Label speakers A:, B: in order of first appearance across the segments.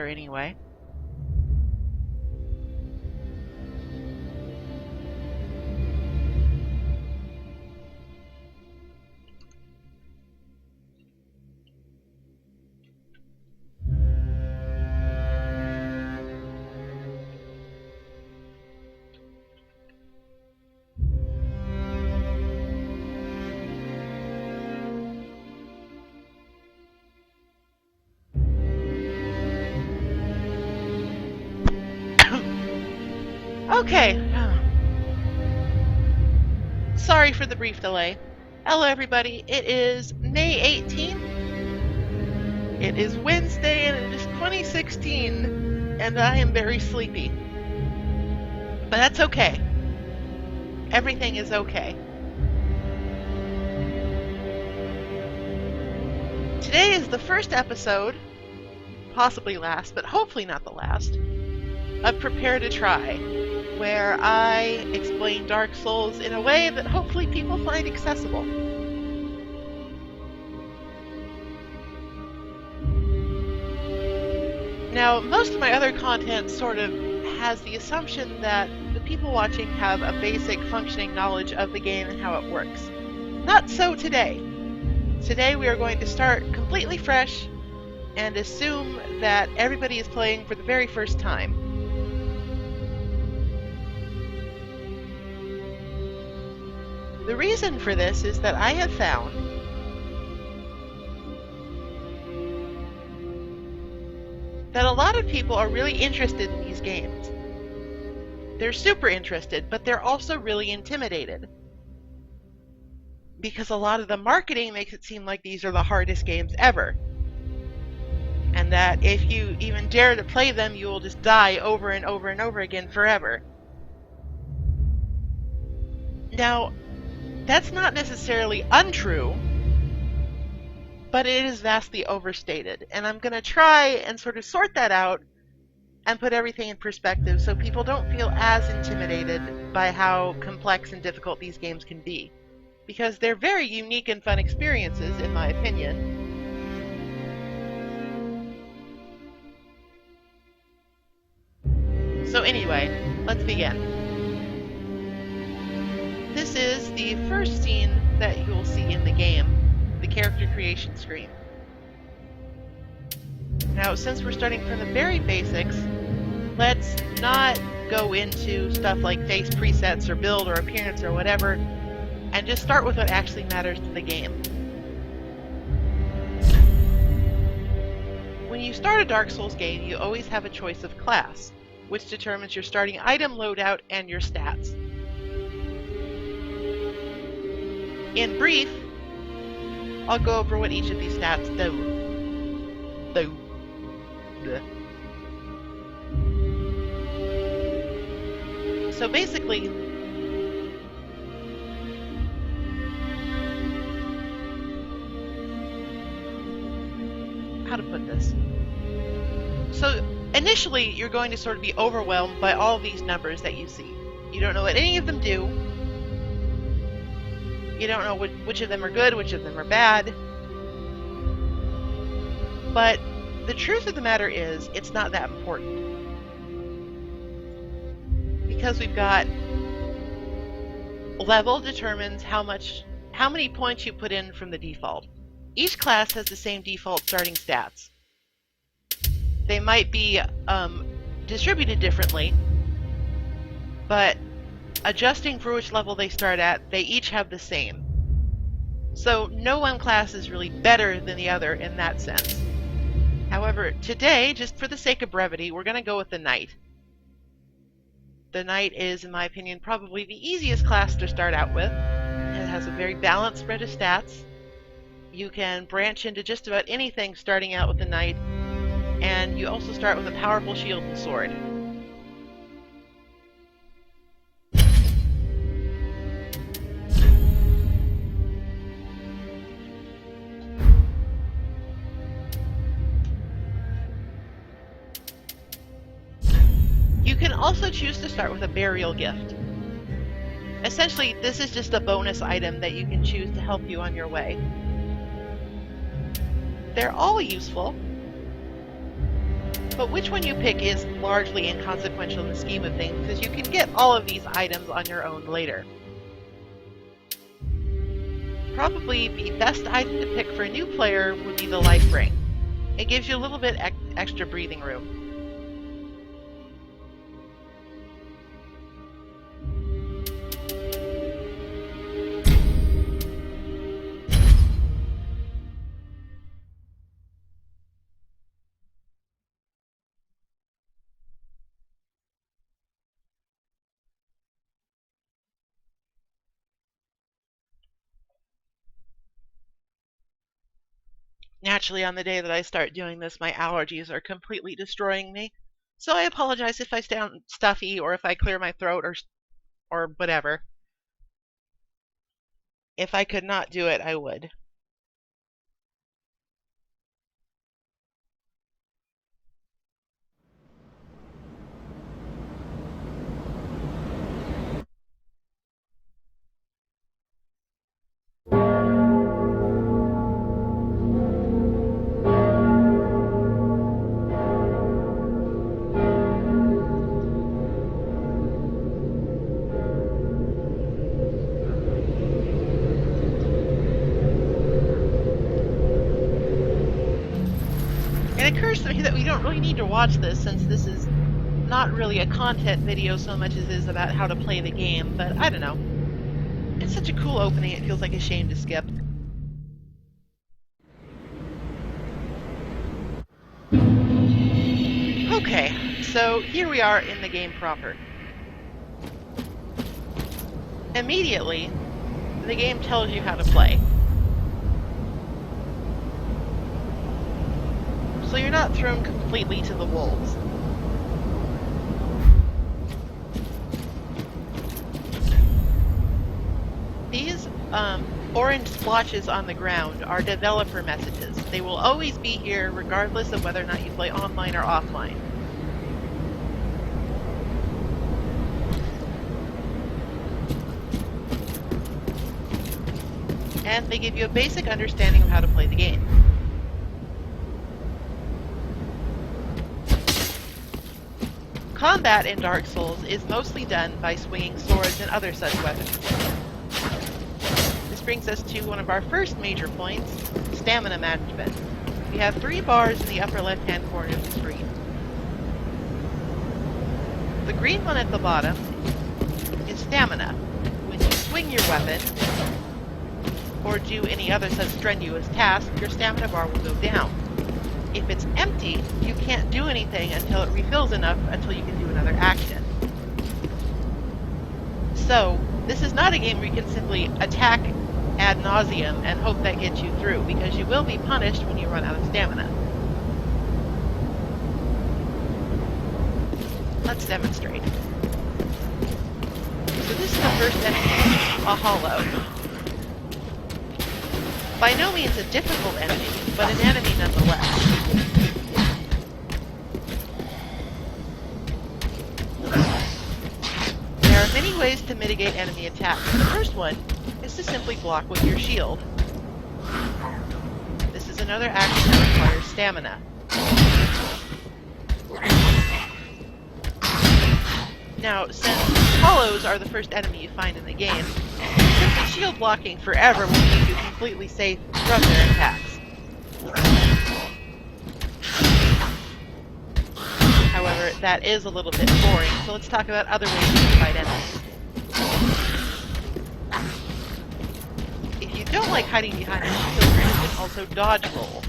A: trailer anyway. Okay. Sorry for the brief delay. Hello everybody, it is May 18th. It is Wednesday and it is 2016 and I am very sleepy. But that's okay. Everything is okay. Today is the first episode, possibly last, but hopefully not the last, of Prepare to Try, where I explain Dark Souls in a way that hopefully people find accessible. Now, most of my other content sort of has the assumption that the people watching have a basic functioning knowledge of the game and how it works. Not so today. Today we are going to start completely fresh and assume that everybody is playing for the very first time. The reason for this is that I have found that a lot of people are really interested in these games. They're super interested, but they're also really intimidated. Because a lot of the marketing makes it seem like these are the hardest games ever. And that if you even dare to play them, you will just die over and over and over again forever. Now, that's not necessarily untrue, but it is vastly overstated. And I'm going to try and sort of sort that out and put everything in perspective so people don't feel as intimidated by how complex and difficult these games can be. Because they're very unique and fun experiences, in my opinion. So anyway, let's begin. This is the first scene that you'll see in the game, the character creation screen. Now, since we're starting from the very basics, let's not go into stuff like face presets or build or appearance or whatever, and just start with what actually matters to the game. When you start a Dark Souls game, you always have a choice of class, which determines your starting item loadout and your stats. In brief, I'll go over what each of these stats do. So basically, how to put this? So initially, you're going to sort of be overwhelmed by all these numbers that you see. You don't know what any of them do. You don't know which of them are good, which of them are bad. But the truth of the matter is, it's not that important. Because we've got level determines how many points you put in from the default. Each class has the same default starting stats. They might be distributed differently, but adjusting for which level they start at, they each have the same. So no one class is really better than the other in that sense. However, today, just for the sake of brevity, we're going to go with the Knight. The Knight is, in my opinion, probably the easiest class to start out with. It has a very balanced spread of stats. You can branch into just about anything starting out with the Knight, and you also start with a powerful shield and sword. You can also choose to start with a burial gift. Essentially, this is just a bonus item that you can choose to help you on your way. They're all useful, But which one you pick is largely inconsequential in the scheme of things, because you can get all of these items on your own later. Probably the best item to pick for a new player would be the Life Ring. It gives you a little bit extra breathing room. Naturally, on the day that I start doing this, my allergies are completely destroying me. So I apologize if I sound stuffy or if I clear my throat or whatever. If I could not do it, I would. It occurs to me that we don't really need to watch this, since this is not really a content video so much as it is about how to play the game, but I don't know. It's such a cool opening, it feels like a shame to skip. Okay, so here we are in the game proper. Immediately, the game tells you how to play. So you're not thrown completely to the wolves. These orange splotches on the ground are developer messages. They will always be here regardless of whether or not you play online or offline. And they give you a basic understanding of how to play the game. Combat in Dark Souls is mostly done by swinging swords and other such weapons. This brings us to one of our first major points, stamina management. We have 3 bars in the upper left-hand corner of the screen. The green one at the bottom is stamina. When you swing your weapon, or do any other such strenuous task, your stamina bar will go down. If it's empty, you can't do anything until it refills enough until you can do another action. So, this is not a game where you can simply attack ad nauseum and hope that gets you through, because you will be punished when you run out of stamina. Let's demonstrate. So this is the first enemy, a hollow. By no means a difficult enemy, but an enemy nonetheless. There are many ways to mitigate enemy attacks. The first one is to simply block with your shield. This is another action that requires stamina. Now, since hollows are the first enemy you find in the game, simply shield blocking forever will keep you completely safe from their attacks. However, that is a little bit boring, so let's talk about other ways you can fight enemies. If you don't like hiding behind a shield, you can also dodge roll.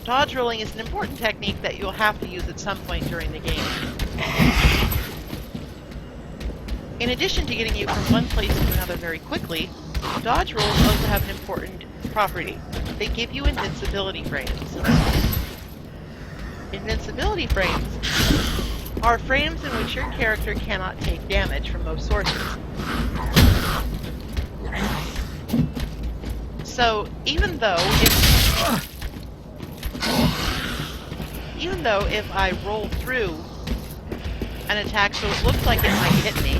A: Dodge rolling is an important technique that you'll have to use at some point during the game. In addition to getting you from one place to another very quickly, dodge rolls also have an important property. They give you invincibility frames. Invincibility frames are frames in which your character cannot take damage from most sources. So, even though if I roll through an attack so it looks like it might hit me,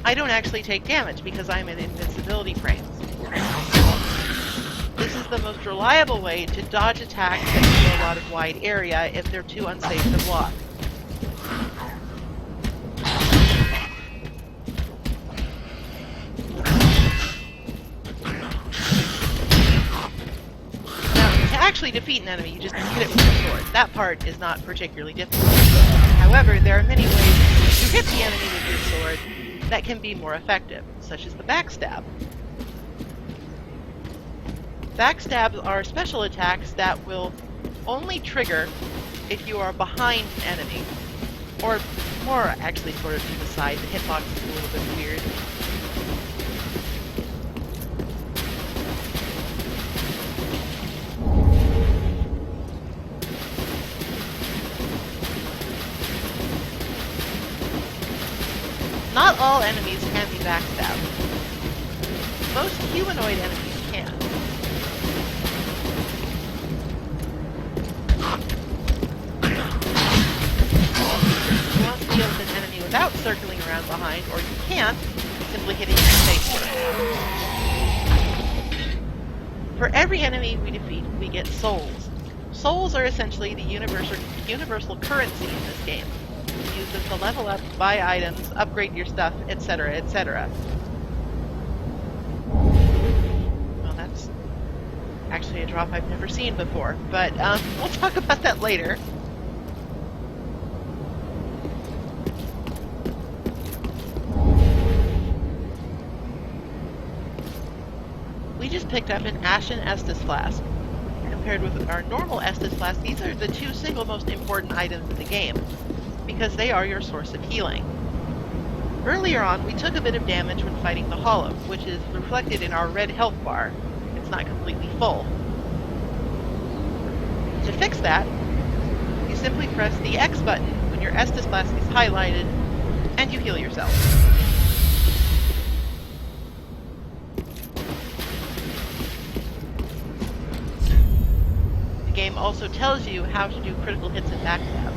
A: I don't actually take damage because I'm in invincibility frames. This is the most reliable way to dodge attacks that cover a lot of wide area if they're too unsafe to block. Actually defeat an enemy, you just hit it with a sword. That part is not particularly difficult. However, there are many ways to hit the enemy with your sword that can be more effective, such as the backstab. Backstabs are special attacks that will only trigger if you are behind an enemy, or more actually sort of to the side. The hitbox is a little bit weird. Not all enemies can be backstabbed. Most humanoid enemies can. You want to deal with an enemy without circling around behind, or you can't, simply hitting their face. For every enemy we defeat, we get souls. Souls are essentially the universal currency in this game. Use them to level up, buy items, upgrade your stuff, etc., etc. Well, that's actually a drop I've never seen before, but we'll talk about that later. We just picked up an Ashen Estus Flask. Compared with our normal Estus Flask, these are the two single most important items in the game, because they are your source of healing. Earlier on, we took a bit of damage when fighting the Hollow, which is reflected in our red health bar. It's not completely full. To fix that, you simply press the X button when your Estus Flask is highlighted, and you heal yourself. The game also tells you how to do critical hits and backstabs.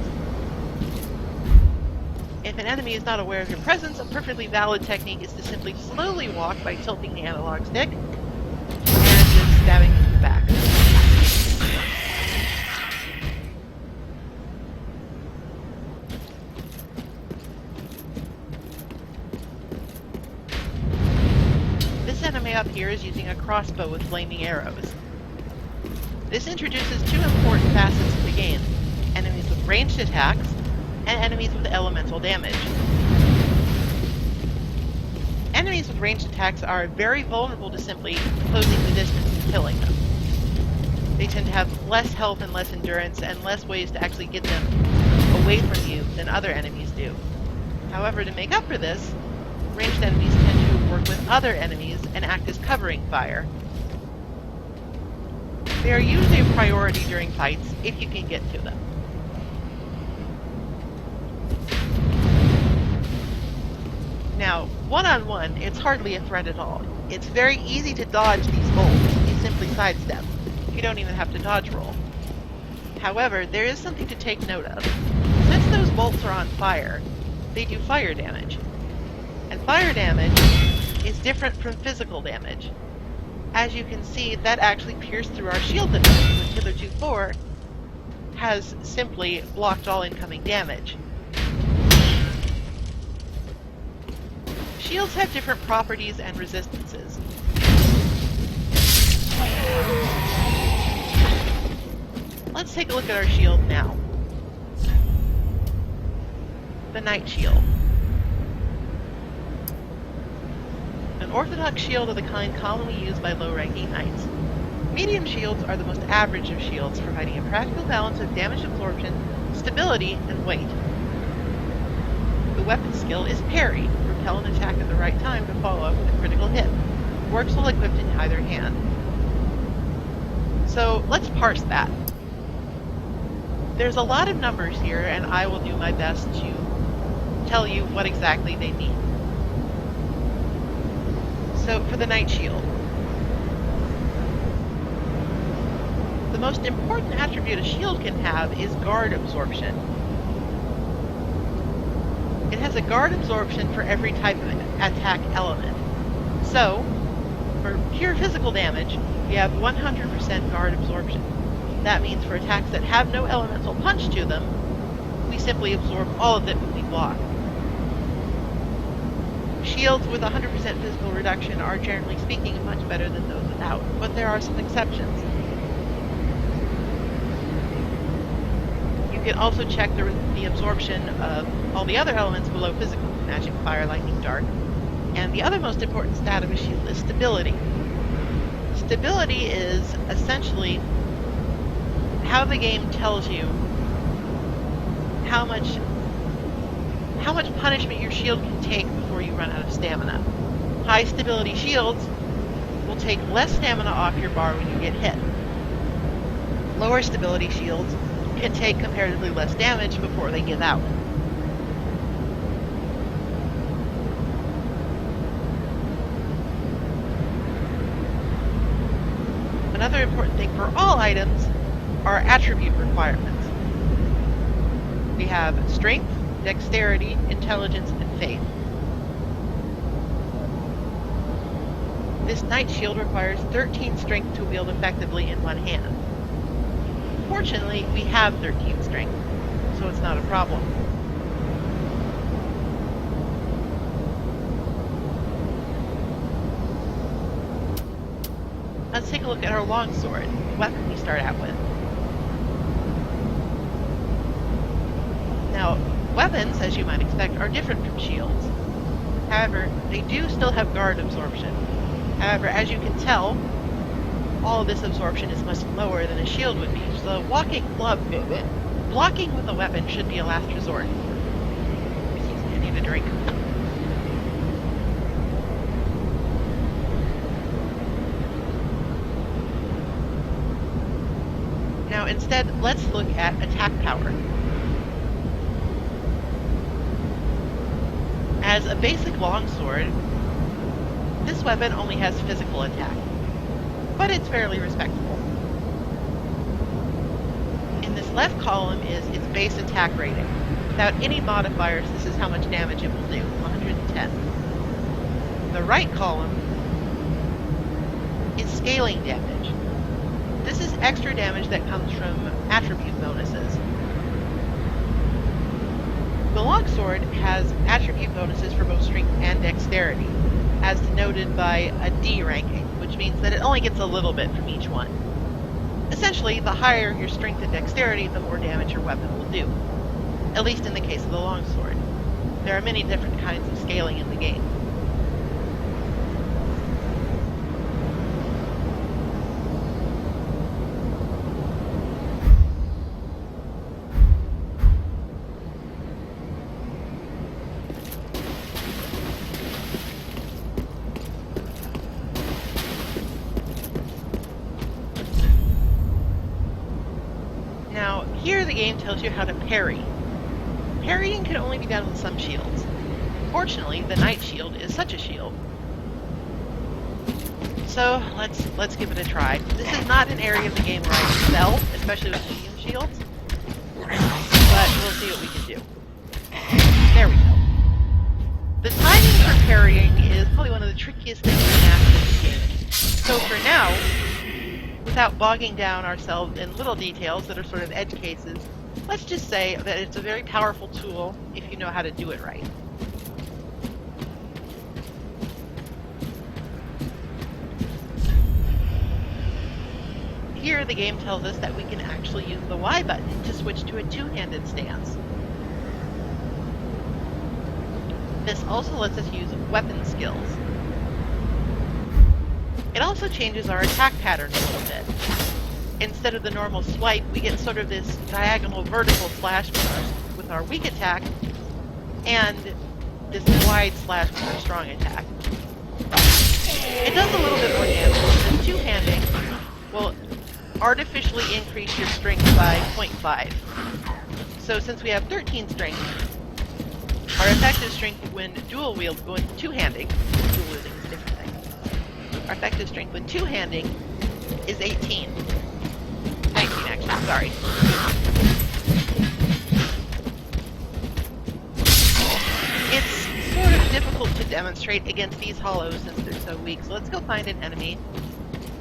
A: If an enemy is not aware of your presence, a perfectly valid technique is to simply slowly walk by tilting the analog stick and just stabbing them in the back. This enemy up here is using a crossbow with flaming arrows. This introduces two important facets of the game: enemies with ranged attacks and enemies with elemental damage. Enemies with ranged attacks are very vulnerable to simply closing the distance and killing them. They tend to have less health and less endurance and less ways to actually get them away from you than other enemies do. However, to make up for this, ranged enemies tend to work with other enemies and act as covering fire. They are usually a priority during fights if you can get to them. Now, one-on-one, it's hardly a threat at all. It's very easy to dodge these bolts. You simply sidestep. You don't even have to dodge roll. However, there is something to take note of. Since those bolts are on fire, they do fire damage. And fire damage is different from physical damage. As you can see, that actually pierced through our shield defense, which hitherto has simply blocked all incoming damage. Shields have different properties and resistances. Let's take a look at our shield now. The Knight Shield. An orthodox shield of the kind commonly used by low-ranking knights. Medium shields are the most average of shields, providing a practical balance of damage absorption, stability, and weight. The weapon skill is Parry. Repel an attack at the right time to follow up with a critical hit. Works while equipped in either hand. So let's parse that. There's a lot of numbers here, and I will do my best to tell you what exactly they mean. So for the Knight Shield, the most important attribute a shield can have is guard absorption. It has a guard absorption for every type of attack element. So, for pure physical damage, we have 100% guard absorption. That means for attacks that have no elemental punch to them, we simply absorb all of it when we block. Shields with 100% physical reduction are generally speaking much better than those without, but there are some exceptions. You can also check the absorption of all the other elements below physical: magic, fire, lightning, dark. And the other most important stat of a shield is stability. Stability is essentially how the game tells you how much punishment your shield can take before you run out of stamina. High stability shields will take less stamina off your bar when you get hit. Lower stability shields can take comparatively less damage before they give out. Another important thing for all items are attribute requirements. We have strength, dexterity, intelligence, and faith. This knight shield requires 13 strength to wield effectively in one hand. Fortunately, we have 13 strength, so it's not a problem. Let's take a look at our longsword, the weapon we start out with. Now, weapons, as you might expect, are different from shields. However, they do still have guard absorption. However, as you can tell, all of this absorption is much lower than a shield would be, so blocking with a weapon should be a last resort. Excuse me, I need a drink. Now instead, let's look at attack power. As a basic longsword, this weapon only has physical attack, but it's fairly respectable. In this left column is its base attack rating. Without any modifiers, this is how much damage it will do, 110. The right column is scaling damage. This is extra damage that comes from attribute bonuses. The longsword has attribute bonuses for both strength and dexterity, as denoted by a D ranking, which means that it only gets a little bit from each one. Essentially, the higher your strength and dexterity, the more damage your weapon will do, at least in the case of the longsword. There are many different kinds of scaling in the game. Now, here the game tells you how to parry. Parrying can only be done with some shields. Fortunately, the knight shield is such a shield. So, let's give it a try. This is not an area of the game where I excel, especially with medium shields, but we'll see what we can do. There we go. The timing for parrying is probably one of the trickiest things to master in the game. So for now, without bogging down ourselves in little details that are sort of edge cases, let's just say that it's a very powerful tool if you know how to do it right. Here the game tells us that we can actually use the Y button to switch to a two-handed stance. This also lets us use weapon skills. It also changes our attack pattern a little bit. Instead of the normal swipe, we get sort of this diagonal vertical slash with our weak attack, and this wide slash with our strong attack. It does a little bit more damage. The two-handing will artificially increase your strength by 0.5. So since we have 13 strength, our effective strength when dual wield, going two-handing, dual wielding is a different thing. Our effective strength with two-handing is 18. 19 actually, sorry. It's sort of difficult to demonstrate against these hollows since they're so weak, so let's go find an enemy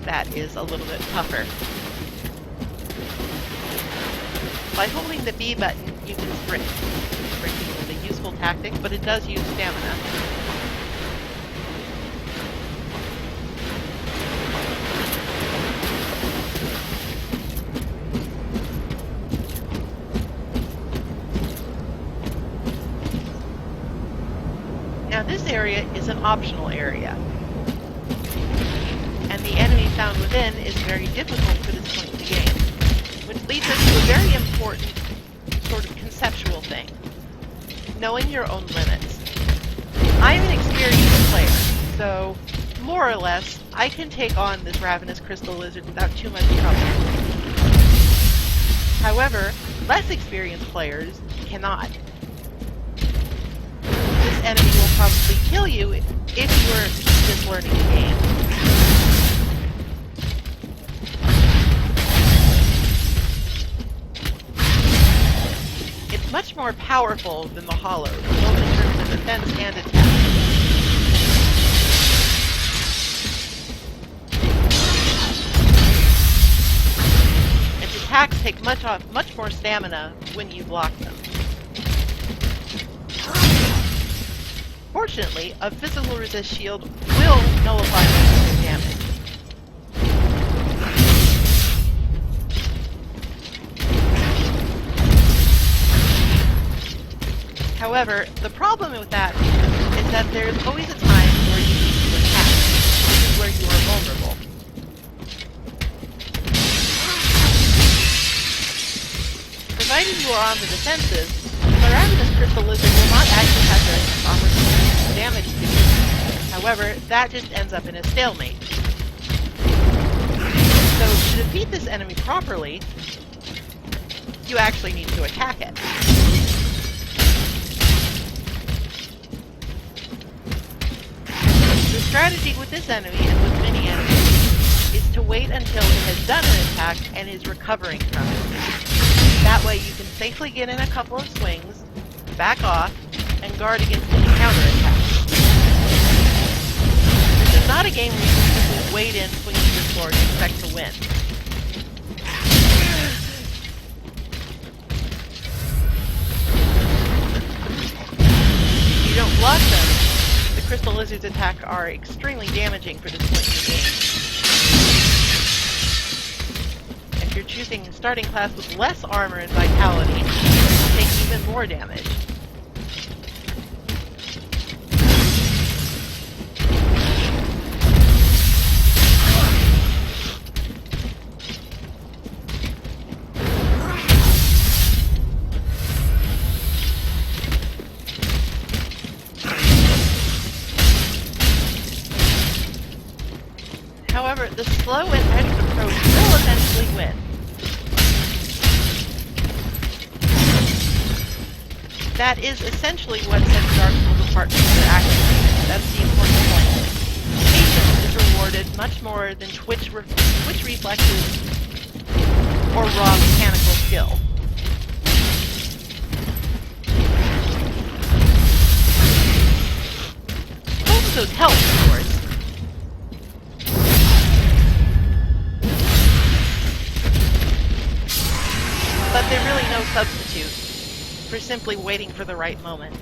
A: that is a little bit tougher. By holding the B button, you can sprint. Sprinting is a useful tactic, but it does use stamina. Now this area is an optional area, and the enemy found within is very difficult for this point in the game, which leads us to a very important sort of conceptual thing: knowing your own limits. I'm an experienced player, so more or less I can take on this Ravenous Crystal Lizard without too much trouble. However, less experienced players cannot. This enemy will probably kill you if you are just learning the game. It's much more powerful than the Hollow, both in terms of defense and attack. Its attacks take much more stamina when you block them. Fortunately, a physical resist shield will nullify most of your damage. However, the problem with that is that there's always a time where you need to attack. This is where you are vulnerable. Provided you are on the defensive, the Ravenous Crystal Lizard will not actually have the opportunity to damage you. However, that just ends up in a stalemate. So, to defeat this enemy properly, you actually need to attack it. The strategy with this enemy, and with many enemies, is to wait until it has done an attack and is recovering from it. That way you can safely get in a couple of swings, back off, and guard against any counterattacks. This is not a game where you can simply wade in, swing your sword, and expect to win. If you don't block them, the Crystal Lizard's attacks are extremely damaging for this point in the game. If you're choosing a starting class with less armor and vitality, you will take even more damage. However, the slow and ready approach will eventually win. That is essentially what sets Dark Souls apart from other actions. That's the important point. Patience is rewarded much more than twitch reflexes or raw mechanical skill. Both of those help, of course. But they're really no substitute for simply waiting for the right moment.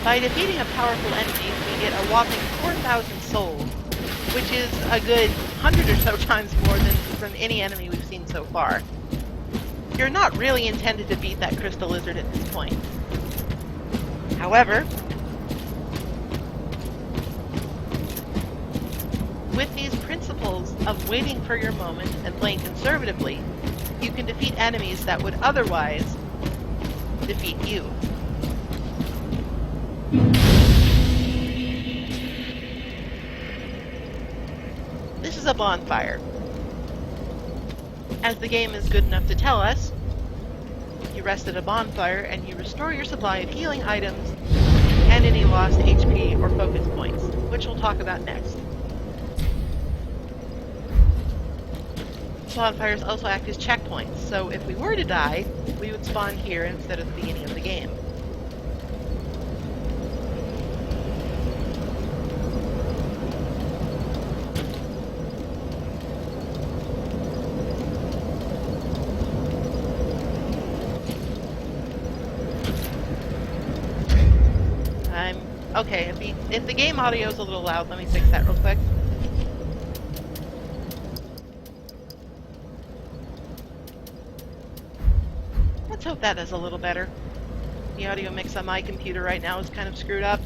A: By defeating a powerful enemy, we get a whopping 4,000 souls, which is a good 100 or so times more than from any enemy we've seen so far. You're not really intended to beat that Crystal Lizard at this point. However, with these principles of waiting for your moment and playing conservatively, you can defeat enemies that would otherwise defeat you. This is a bonfire. As the game is good enough to tell us, you rest at a bonfire and you restore your supply of healing items and any lost HP or focus points, which we'll talk about next. bonfires also act as checkpoints, so if we were to die, we would spawn here instead of the beginning of the game. Okay, if the game audio is a little loud, let me fix that real quick. Let's hope that is a little better. The audio mix on my computer right now is kind of screwed up.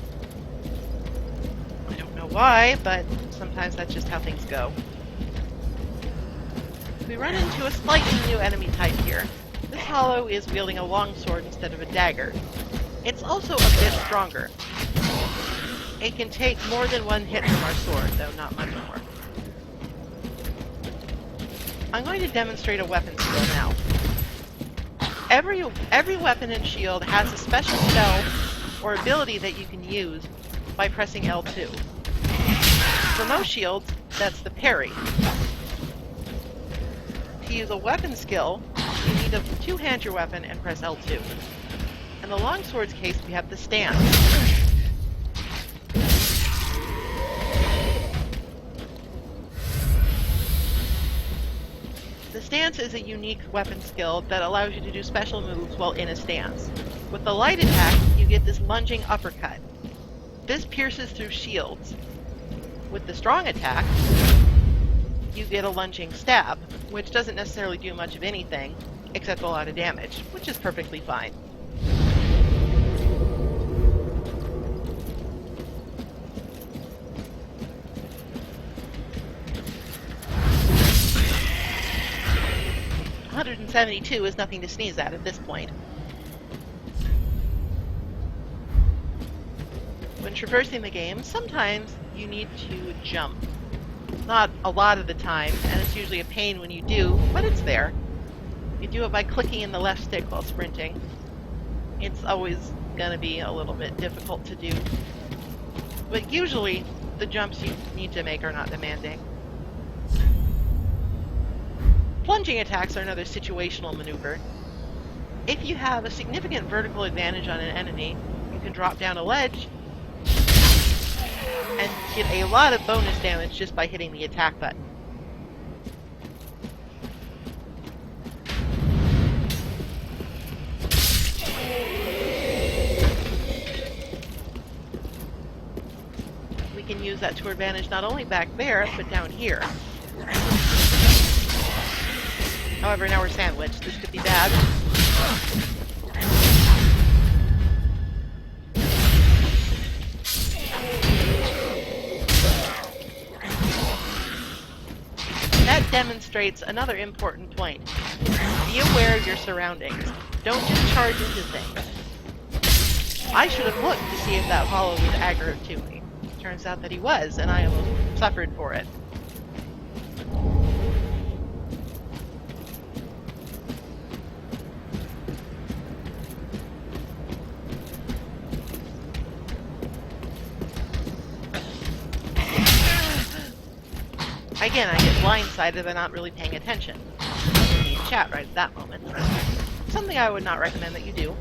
A: I don't know why, but sometimes that's just how things go. We run into a slightly new enemy type here. This hollow is wielding a longsword instead of a dagger. It's also a bit stronger. It can take more than one hit from our sword, though not much more. I'm going to demonstrate a weapon skill now. Every weapon and shield has a special spell or ability that you can use by pressing L2. For most shields, that's the parry. To use a weapon skill, you need to two-hand your weapon and press L2. In the longsword's case, we have the stance. The stance is a unique weapon skill that allows you to do special moves while in a stance. With the light attack, you get this lunging uppercut. This pierces through shields. With the strong attack, you get a lunging stab, which doesn't necessarily do much of anything, except a lot of damage, which is perfectly fine. $172 is nothing to sneeze at this point. When traversing the game, sometimes you need to jump. Not a lot of the time, and it's usually a pain when you do, but it's there. You do it by clicking in the left stick while sprinting. It's always gonna be a little bit difficult to do. But usually, the jumps you need to make are not demanding. Plunging attacks are another situational maneuver. If you have a significant vertical advantage on an enemy, you can drop down a ledge and get a lot of bonus damage just by hitting the attack button. We can use that to our advantage not only back there, but down here. However, now we're sandwiched. This could be bad. That demonstrates another important point. Be aware of your surroundings. Don't just charge into things. I should have looked to see if that hollow was aggro to me. Turns out that he was, and I almost suffered for it. Again, I get blindsided by not really paying attention. I need chat right at that moment. Something I would not recommend that you do.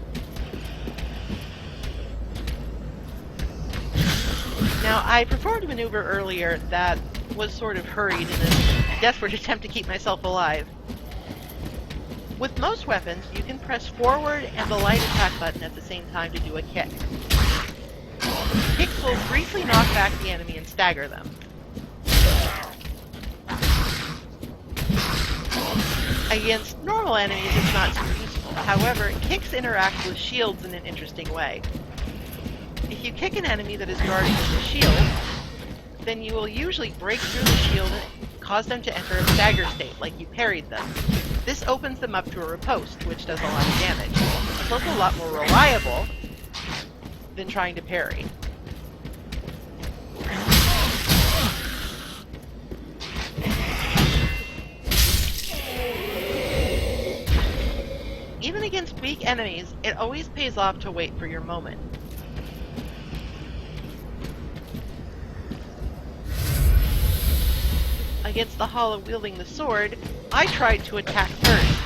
A: Now, I performed a maneuver earlier that was sort of hurried in a desperate attempt to keep myself alive. With most weapons, you can press forward and the light attack button at the same time to do a kick. Kicks will briefly knock back the enemy and stagger them. Against normal enemies, it's not super useful. However, kicks interact with shields in an interesting way. If you kick an enemy that is guarding with a shield, then you will usually break through the shield and cause them to enter a stagger state, like you parried them. This opens them up to a riposte, which does a lot of damage. It's also a lot more reliable than trying to parry. Even against weak enemies, it always pays off to wait for your moment. A Against the Hollow wielding the sword, I tried to attack first,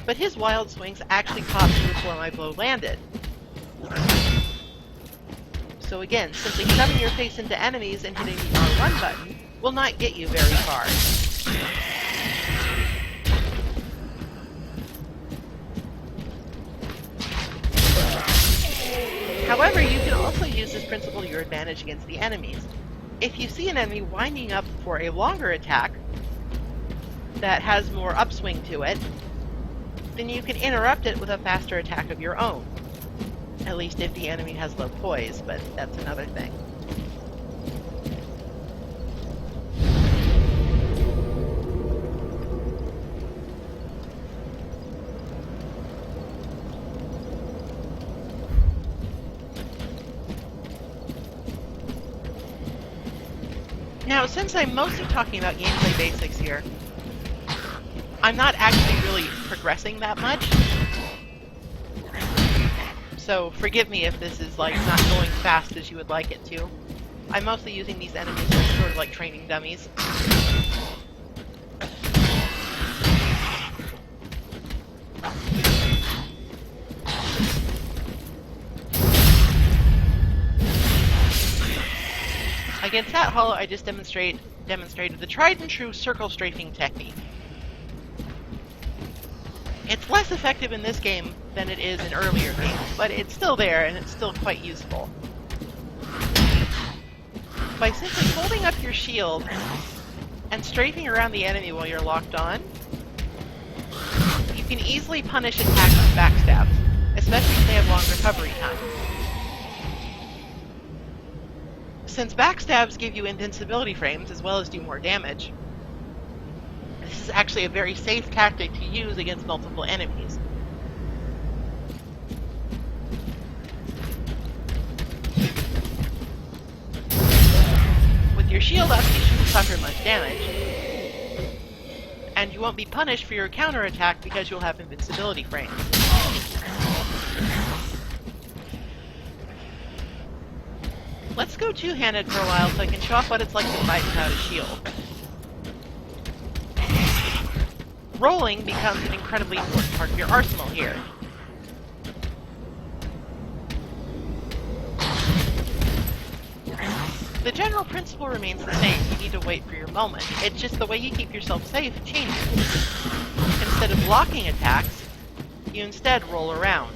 A: but his wild swings actually caught me before my blow landed. So again, simply shoving your face into enemies and hitting the R1 button will not get you very far. However, you can also use this principle to your advantage against the enemies. If you see an enemy winding up for a longer attack that has more upswing to it, then you can interrupt it with a faster attack of your own. At least if the enemy has low poise, but that's another thing. Now, since I'm mostly talking about gameplay basics here, I'm not actually really progressing that much. So forgive me if this is like not going fast as you would like it to. I'm mostly using these enemies as sort of like training dummies. Against that hollow, I just demonstrated the tried and true circle strafing technique. It's less effective in this game than it is in earlier games, but it's still there and it's still quite useful. By simply holding up your shield and strafing around the enemy while you're locked on, you can easily punish attacks with backstabs, especially if they have long recovery time. Since backstabs give you invincibility frames as well as do more damage, this is actually a very safe tactic to use against multiple enemies. With your shield up, you shouldn't suffer much damage, and you won't be punished for your counterattack because you'll have invincibility frames. Let's go two-handed for a while so I can show off what it's like to fight without a shield. Rolling becomes an incredibly important part of your arsenal here. The general principle remains the same. You need to wait for your moment. It's just the way you keep yourself safe changes. Instead of blocking attacks, you instead roll around.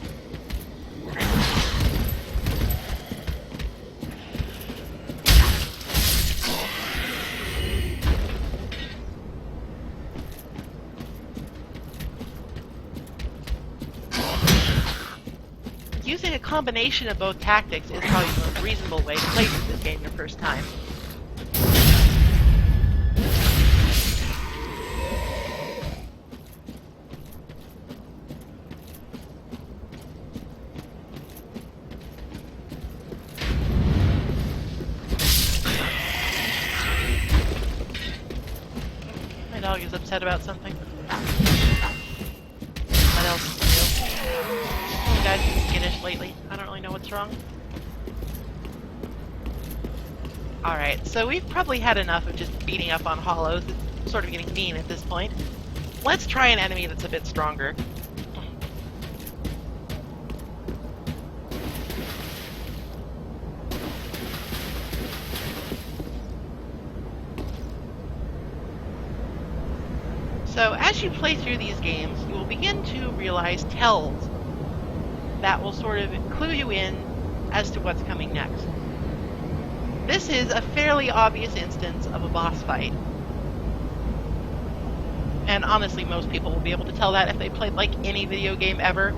A: Using a combination of both tactics is probably the most reasonable way to play through this game your first time. My dog is upset about something. What else is new? You guys been skittish lately. I don't really know what's wrong. Alright, so we've probably had enough of just beating up on hollows. It's sort of getting mean at this point. Let's try an enemy that's a bit stronger. So as you play through these games, you will begin to realize tells that will sort of clue you in as to what's coming next. This is a fairly obvious instance of a boss fight. And honestly, most people will be able to tell that if they played like any video game ever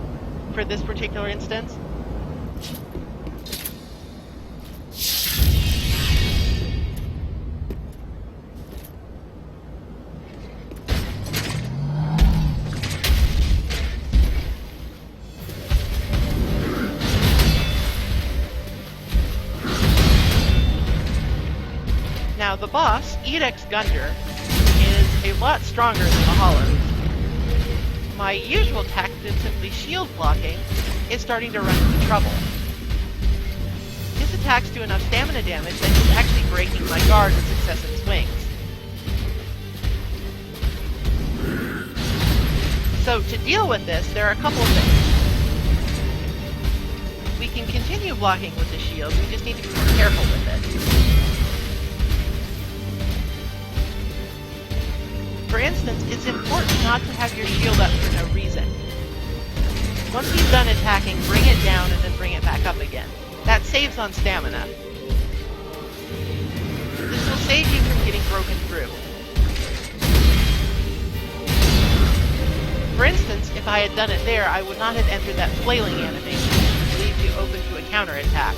A: for this particular instance. Now, the boss, Edex Gundyr, is a lot stronger than the Hollows. My usual tactic of simply shield blocking is starting to run into trouble. His attacks do enough stamina damage that he's actually breaking my guard with successive swings. So to deal with this, there are a couple of things. We can continue blocking with the shield, we just need to be more careful with it. For instance, it's important not to have your shield up for no reason. Once he's done attacking, bring it down and then bring it back up again. That saves on stamina. This will save you from getting broken through. For instance, if I had done it there, I would not have entered that flailing animation, which leaves you open to a counterattack.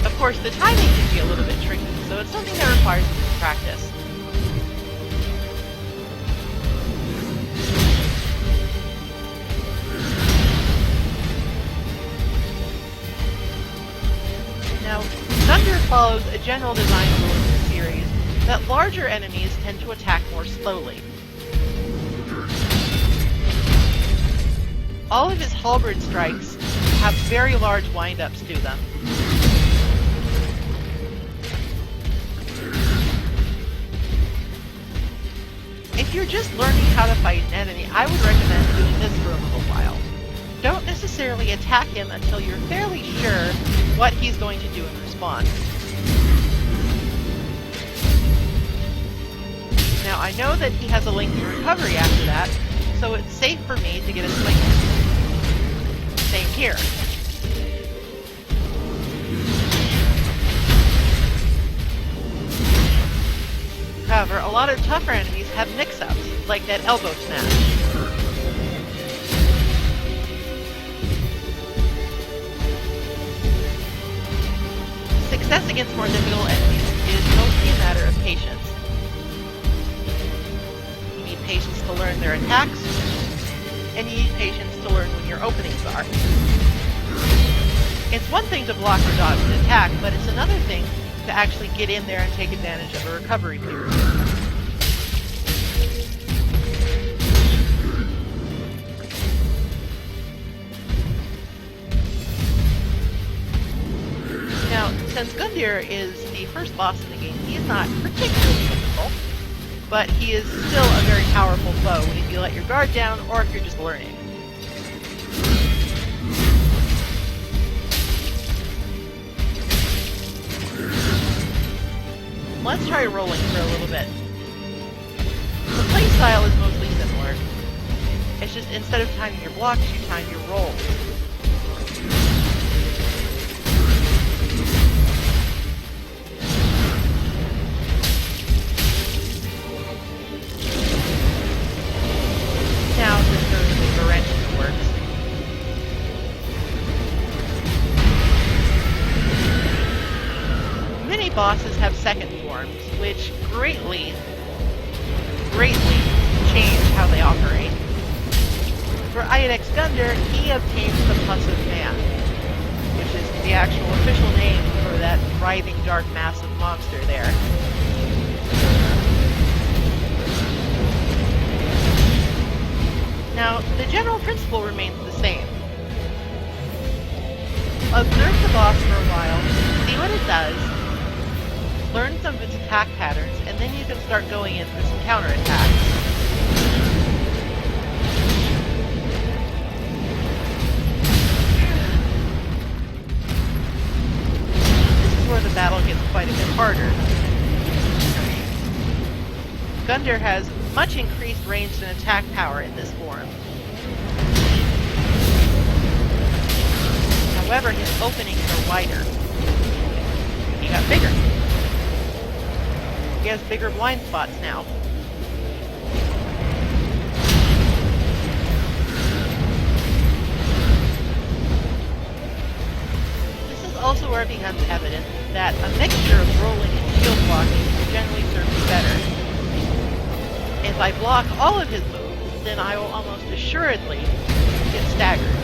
A: Of course, the timing can be a little bit tricky, so it's something that requires some practice. Now, Gundyr follows a general design rule in the series that larger enemies tend to attack more slowly. All of his halberd strikes have very large wind-ups to them. If you're just learning how to fight an enemy, I would recommend doing this for a little while. Don't necessarily attack him until you're fairly sure what he's going to do in response. Now, I know that he has a lengthy recovery after that, so it's safe for me to get a swing in. Same here. However, a lot of tougher enemies have mix-ups, like that elbow smash. Success against more difficult enemies is mostly a matter of patience. You need patience to learn their attacks, and you need patience to learn when your openings are. It's one thing to block or dodge an attack, but it's another thing to actually get in there and take advantage of a recovery period. Now, since Gundyr is the first boss in the game, he is not particularly difficult, but he is still a very powerful foe if you let your guard down or if you're just learning. Let's try rolling for a little bit. The playstyle is mostly similar. It's just instead of timing your blocks, you time your rolls. Now, just throws a bit of a wrench in the works. Many bosses have second forms, which greatly change how they operate. For Eiyudex Gundyr, he obtains the Pus of Man, which is the actual official name for that writhing dark mass of monster there. Now, the general principle remains the same. Observe the boss for a while, see what it does, learn some of its attack patterns, and then you can start going in for some counterattacks. This is where the battle gets quite a bit harder. Gundyr has much increased range and attack power in this form. However, his openings are wider. He got bigger. He has bigger blind spots now. This is also where it becomes evident that a mixture of rolling and shield blocking generally serves you better. If I block all of his moves, then I will almost assuredly get staggered.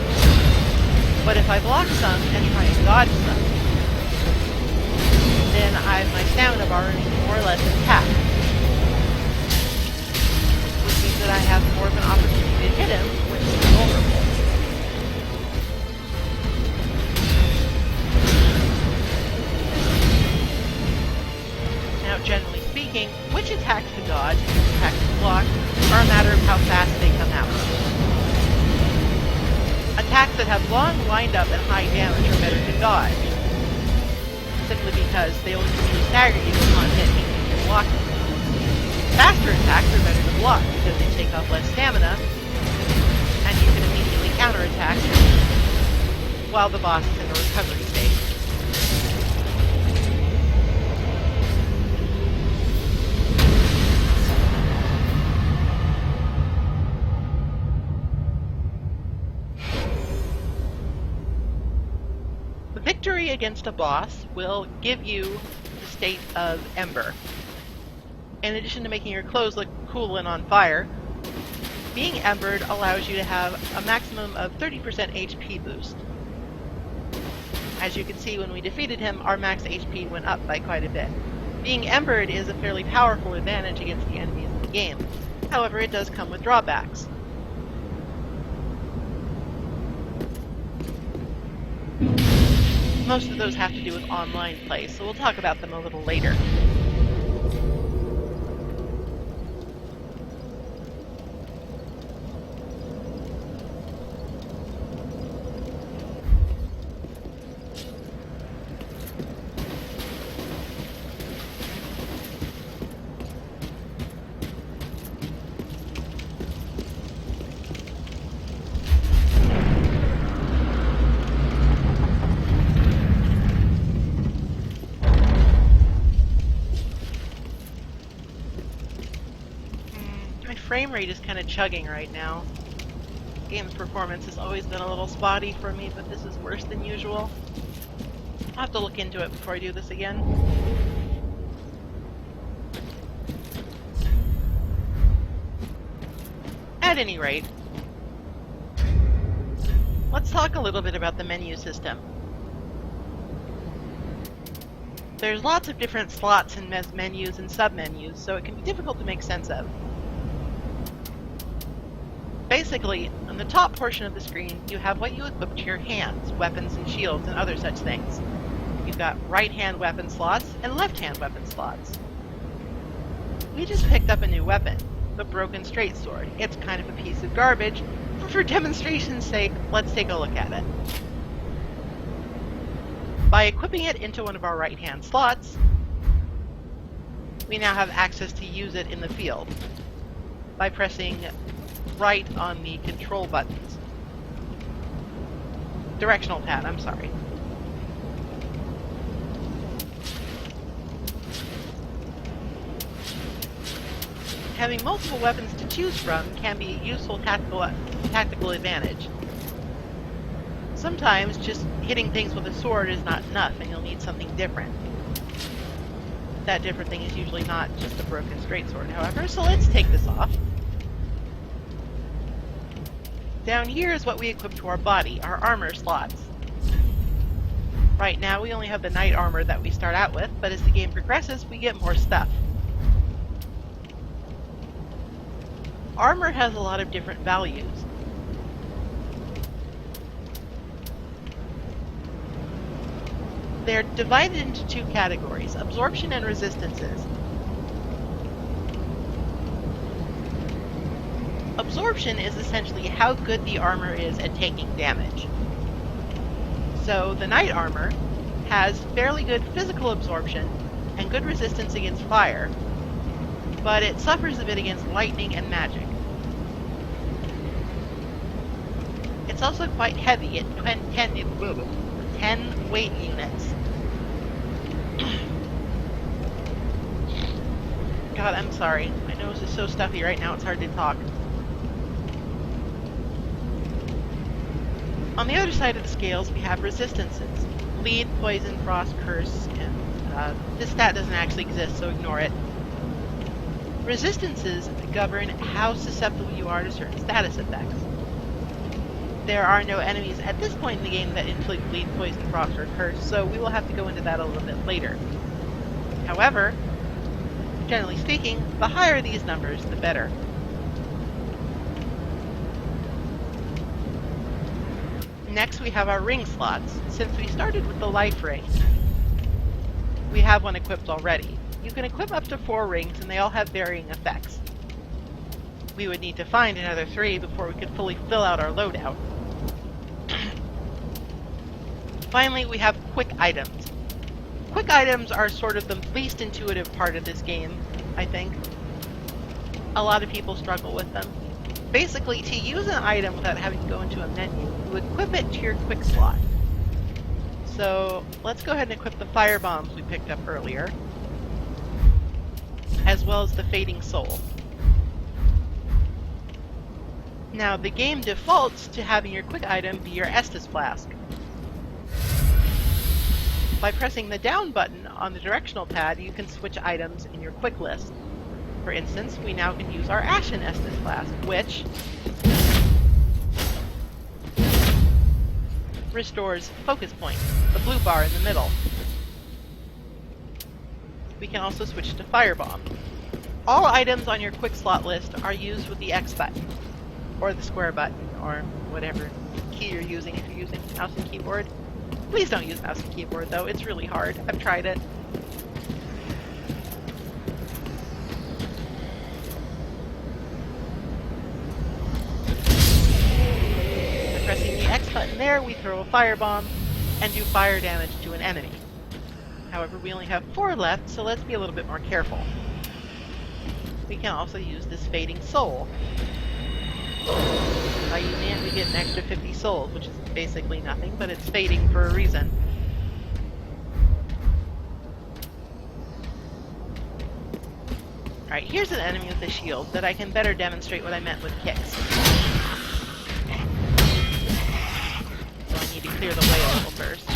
A: But if I block some and try and dodge some, then my stamina bar is more or less intact. Which means that I have more of an opportunity to hit him when he's vulnerable. Now, generally speaking, which Which attacks to dodge and which attacks to block are a matter of how fast they come out. Attacks that have long wind-up and high damage are better to dodge, simply because they only continue to stagger you upon hit meaning you're blocking. Faster attacks are better to block because they take off less stamina, and you can immediately counterattack while the boss is in a recovery state. Victory against a boss will give you the state of Ember. In addition to making your clothes look cool and on fire, being embered allows you to have a maximum of 30% HP boost. As you can see, when we defeated him, our max HP went up by quite a bit. Being embered is a fairly powerful advantage against the enemies in the game. However, it does come with drawbacks. Most of those have to do with online play, so we'll talk about them a little later. Frame rate is kind of chugging right now. Game's performance has always been a little spotty for me, but this is worse than usual. I'll have to look into it before I do this again. At any rate, let's talk a little bit about the menu system. There's lots of different slots and menus and submenus, so it can be difficult to make sense of. Basically, on the top portion of the screen, you have what you equip to your hands, weapons and shields and other such things. You've got right-hand weapon slots and left-hand weapon slots. We just picked up a new weapon, the Broken Straight Sword. It's kind of a piece of garbage, but for demonstration's sake, let's take a look at it. By equipping it into one of our right-hand slots, we now have access to use it in the field by pressing right on the control buttons. Directional pad, I'm sorry. Having multiple weapons to choose from can be a useful tactical advantage. Sometimes just hitting things with a sword is not enough and you'll need something different. That different thing is usually not just a Broken Straight Sword, however, so let's take this off. Down here is what we equip to our body, our armor slots. Right now we only have the knight armor that we start out with, but as the game progresses we get more stuff. Armor has a lot of different values. They're divided into two categories, absorption and resistances. Absorption is essentially how good the armor is at taking damage. So the knight armor has fairly good physical absorption and good resistance against fire, but it suffers a bit against lightning and magic. It's also quite heavy at 10 weight units. God, I'm sorry. My nose is so stuffy right now it's hard to talk. On the other side of the scales, we have resistances. Bleed, poison, frost, curse, and this stat doesn't actually exist, so ignore it. Resistances govern how susceptible you are to certain status effects. There are no enemies at this point in the game that inflict bleed, poison, frost, or curse, so we will have to go into that a little bit later. However, generally speaking, the higher these numbers, the better. Next we have our ring slots. Since we started with the life ring, we have one equipped already. you can equip up to 4 rings, and they all have varying effects. We would need to find another 3 before we could fully fill out our loadout. Finally, we have quick items. Quick items are sort of the least intuitive part of this game, I think. A lot of people struggle with them. Basically, to use an item without having to go into a menu, you equip it to your quick slot. So let's go ahead and equip the fire bombs we picked up earlier, as well as the Fading Soul. Now, the game defaults to having your quick item be your Estus Flask. By pressing the down button on the directional pad, you can switch items in your quick list. For instance, we now can use our Ashen Estus Flask, which restores focus point, the blue bar in the middle. We can also switch to Firebomb. All items on your quick slot list are used with the X button, or the square button, or whatever key you're using if you're using mouse and keyboard. Please don't use mouse and keyboard, though. It's really hard. I've tried it. By pressing the X button there, we throw a firebomb and do fire damage to an enemy. However, we only have 4 left, so let's be a little bit more careful. We can also use this Fading Soul. By using it, we get an extra 50 souls, which is basically nothing, but it's fading for a reason. Alright, here's an enemy with a shield that I can better demonstrate what I meant with kicks. So I need to clear the way a little first.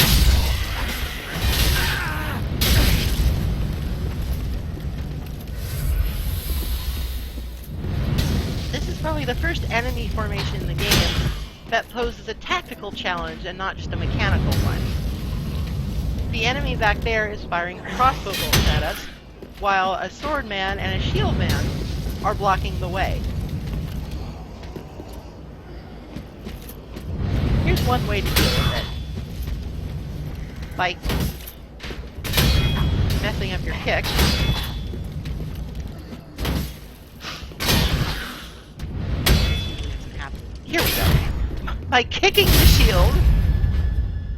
A: This is probably the first enemy formation in the game that poses a tactical challenge and not just a mechanical one. The enemy back there is firing crossbow bolts at us, while a sword man and a shield man are blocking the way. Here's one way to deal with it. By messing up your kick. Here we go. By kicking the shield,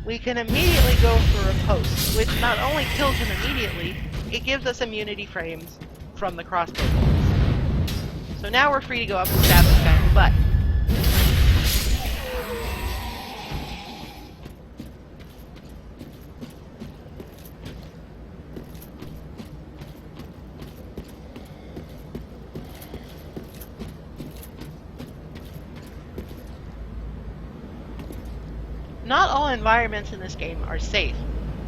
A: we can immediately go for a post, which not only kills him immediately, it gives us immunity frames from the crossbow bolts. So now we're free to go up and stab this guy in the butt. Not all environments in this game are safe.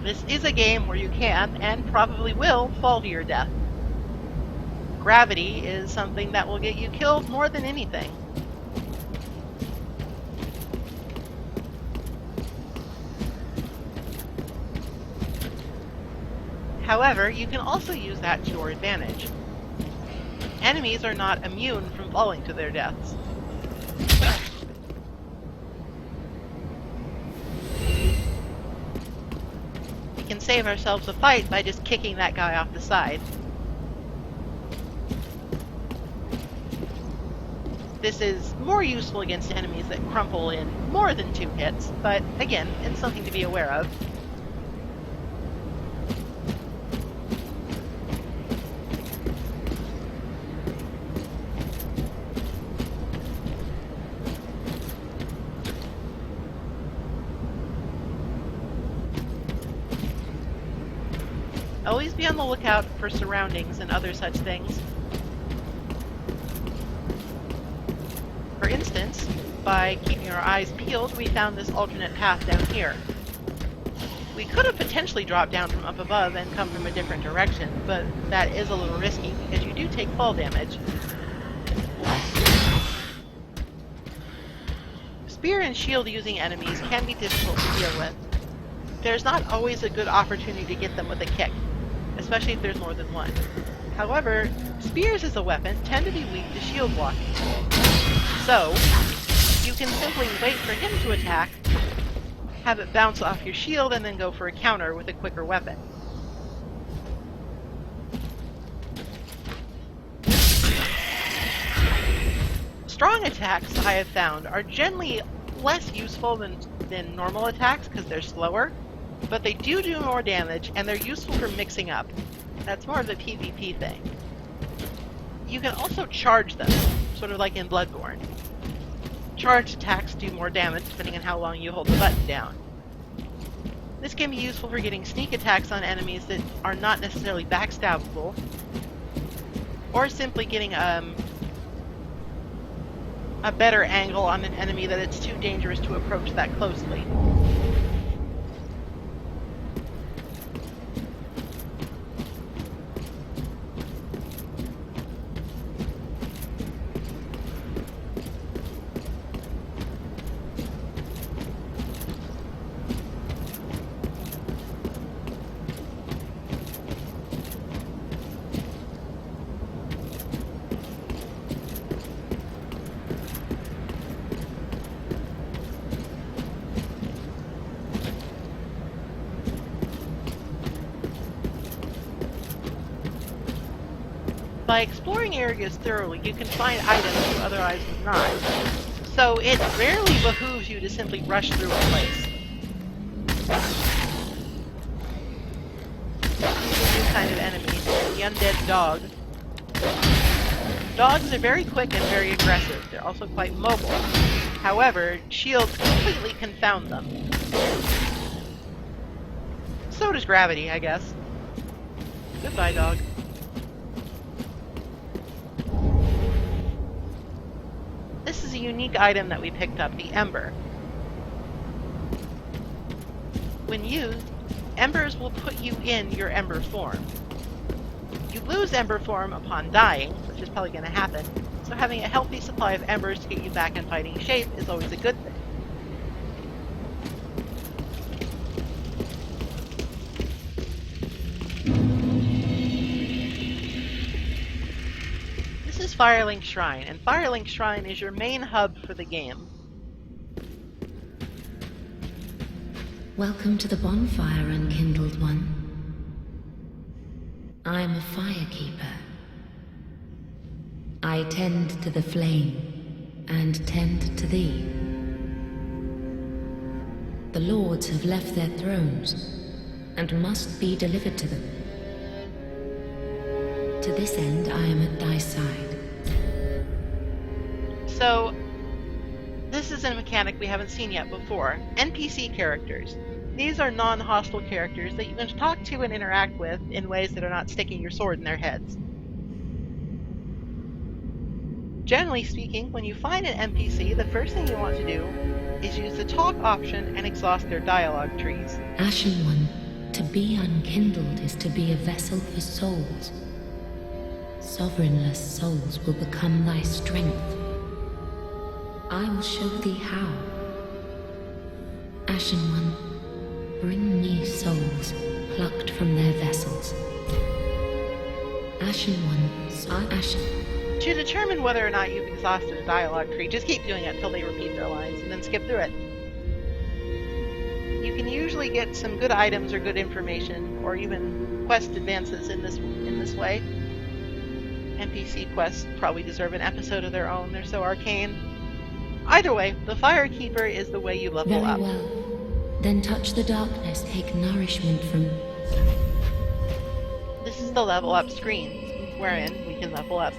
A: This is a game where you can, and probably will, fall to your death. Gravity is something that will get you killed more than anything. However, you can also use that to your advantage. Enemies are not immune from falling to their deaths. We can save ourselves a fight by just kicking that guy off the side. This is more useful against enemies that crumple in more than 2 hits, but again, it's something to be aware of. Always be on the lookout for surroundings and other such things. For instance, by keeping our eyes peeled, we found this alternate path down here. We could have potentially dropped down from up above and come from a different direction, but that is a little risky because you do take fall damage. Spear and shield using enemies can be difficult to deal with. There's not always a good opportunity to get them with a kick, especially if there's more than one. However, spears as a weapon tend to be weak to shield blocking. So, you can simply wait for him to attack, have it bounce off your shield, and then go for a counter with a quicker weapon. Strong attacks, I have found, are generally less useful than normal attacks because they're slower, but they do more damage and they're useful for mixing up. That's more of a PvP thing. You can also charge them, sort of like in Bloodborne. Charged attacks do more damage depending on how long you hold the button down. This can be useful for getting sneak attacks on enemies that are not necessarily backstabbable, or simply getting a better angle on an enemy that it's too dangerous to approach that closely. By exploring areas thoroughly, you can find items you otherwise would not, so it rarely behooves you to simply rush through a place. This new kind of enemy, the undead dog. Dogs are very quick and very aggressive. They're also quite mobile. However, shields completely confound them. So does gravity, I guess. Goodbye, dog. This is a unique item that we picked up, the Ember. When used, Embers will put you in your Ember form. You lose Ember form upon dying, which is probably going to happen, so having a healthy supply of Embers to get you back in fighting shape is always a good thing. This is Firelink Shrine, and Firelink Shrine is your main hub for the game.
B: Welcome to the bonfire, unkindled one. I am a firekeeper. I tend to the flame, and tend to thee. The lords have left their thrones, and must be delivered to them. To this end, I am at thy side.
A: So, this is a mechanic we haven't seen yet before. NPC characters. These are non-hostile characters that you can talk to and interact with in ways that are not sticking your sword in their heads. Generally speaking, when you find an NPC, the first thing you want to do is use the talk option and exhaust their dialogue trees.
B: Ashen One, to be unkindled is to be a vessel for souls. Sovereignless souls will become thy strength. I will show thee how. Ashen One, bring me souls plucked from their vessels. Ashen One, Ashen.
A: To determine whether or not you've exhausted a dialogue tree, just keep doing it until they repeat their lines, and then skip through it. You can usually get some good items or good information, or even quest advances in this way. NPC quests probably deserve an episode of their own, they're so arcane. Either way, the Firekeeper is the way you level up.
B: Very well. Then touch the darkness, take nourishment from...
A: This is the level up screen, wherein we can level up.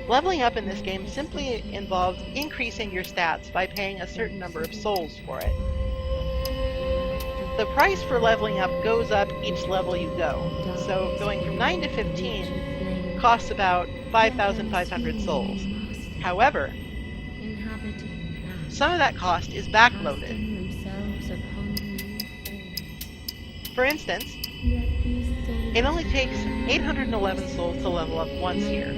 A: Leveling up in this game simply involves increasing your stats by paying a certain number of souls for it. The price for leveling up goes up each level you go, so going from 9 to 15 costs about 5,500 souls. However, some of that cost is backloaded. For instance, it only takes 811 souls to level up once here.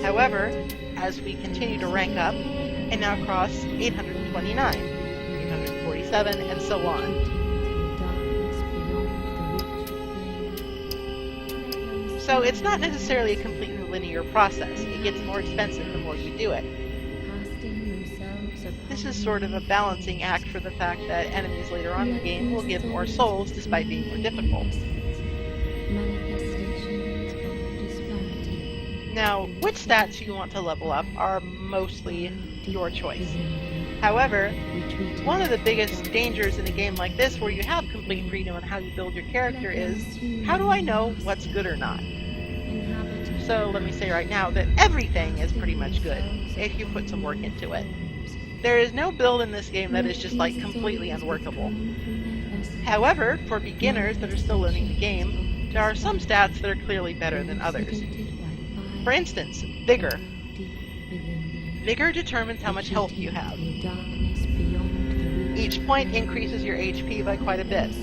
A: However, as we continue to rank up, and now cross 829, 847, and so on. So it's not necessarily a completely linear process. It gets more expensive the more you do it. This is sort of a balancing act for the fact that enemies later on in the game will give more souls despite being more difficult. Now, which stats you want to level up are mostly your choice. However, one of the biggest dangers in a game like this where you have complete freedom on how you build your character is, how do I know what's good or not? So let me say right now that everything is pretty much good if you put some work into it. There is no build in this game that is just like completely unworkable. However, for beginners that are still learning the game, there are some stats that are clearly better than others. For instance, Vigor. Vigor determines how much health you have. Each point increases your HP by quite a bit.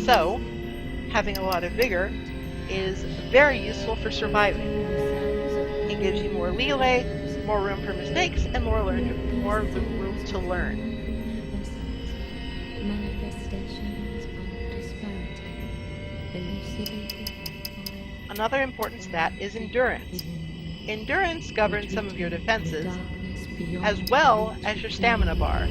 A: So, having a lot of Vigor is very useful for surviving. It gives you more leeway, more room for mistakes, and more room to learn. Another important stat is Endurance. Endurance governs some of your defenses, as well as your stamina bar.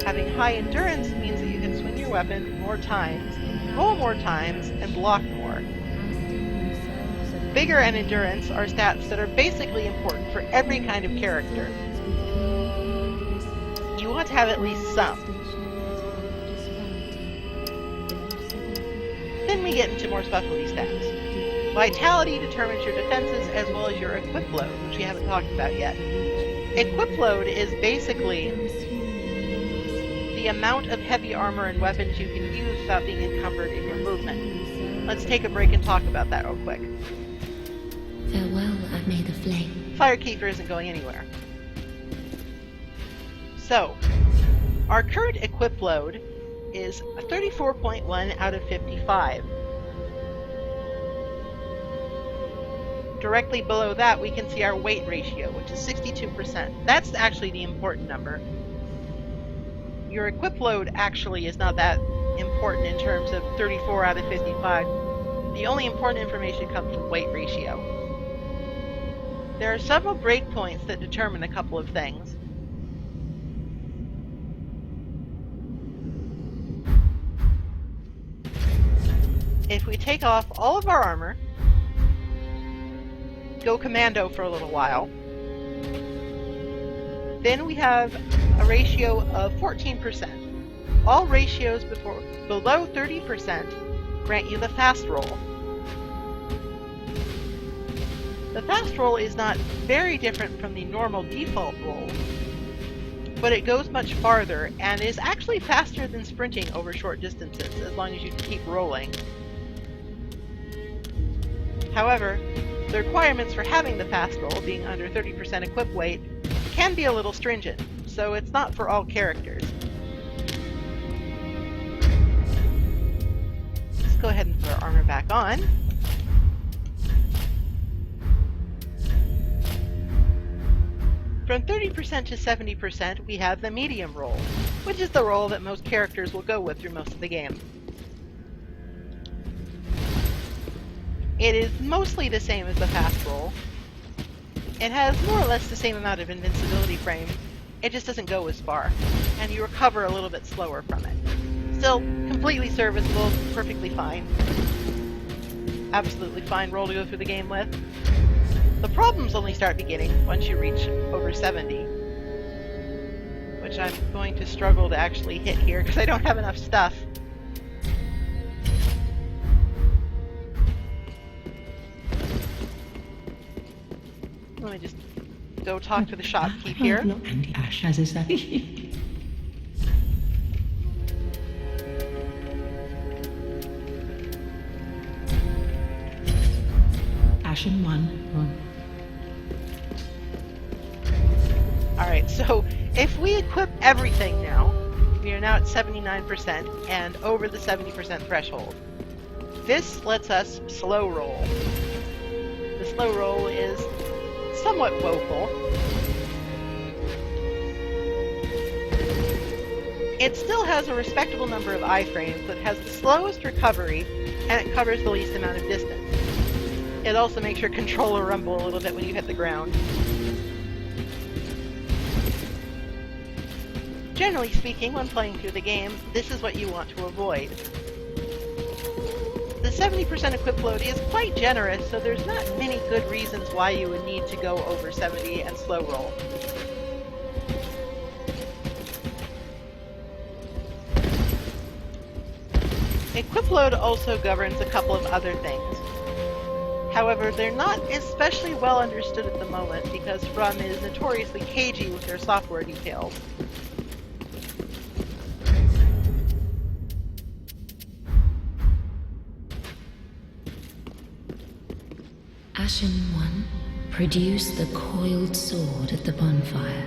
A: Having high endurance means that you can swing your weapon more times, roll more times, and block more. Vigor and Endurance are stats that are basically important for every kind of character. You want to have at least some. Then we get into more specialty stats. Vitality determines your defenses as well as your equip load, which we haven't talked about yet. Equip load is basically the amount of heavy armor and weapons you can use without being encumbered in your movement. Let's take a break and talk about that real quick.
B: Farewell, I may the flame.
A: Firekeeper isn't going anywhere. So, our current equip load is a 34.1 out of 55. Directly below that, we can see our weight ratio, which is 62%. That's actually the important number. Your equip load actually is not that important in terms of 34 out of 55. The only important information comes from weight ratio. There are several breakpoints that determine a couple of things. If we take off all of our armor, go commando for a little while, then we have a ratio of 14%. All ratios below 30% grant you the fast roll. The fast roll is not very different from the normal default roll, but it goes much farther and is actually faster than sprinting over short distances as long as you keep rolling. However, the requirements for having the fast roll, being under 30% equip weight, can be a little stringent, so it's not for all characters. Let's go ahead and put our armor back on. From 30% to 70%, we have the medium roll, which is the roll that most characters will go with through most of the game. It is mostly the same as the fast roll. It has more or less the same amount of invincibility frame, it just doesn't go as far, and you recover a little bit slower from it. Still, completely serviceable, perfectly fine. Absolutely fine roll to go through the game with. The problems only start beginning once you reach over 70, which I'm going to struggle to actually hit here because I don't have enough stuff. Let me just go talk to the shopkeep here.
C: And Ash has his Ashen one.
A: Alright, so if we equip everything now, we are now at 79% and over the 70% threshold. This lets us slow roll. The slow roll is somewhat woeful. It still has a respectable number of iframes, but has the slowest recovery, and it covers the least amount of distance. It also makes your controller rumble a little bit when you hit the ground. Generally speaking, when playing through the game, this is what you want to avoid. The 70% equip load is quite generous, so there's not many good reasons why you would need to go over 70 and slow roll. Equip load also governs a couple of other things. However, they're not especially well understood at the moment because From is notoriously cagey with their software details.
B: Ashen One, produce the coiled sword at the bonfire.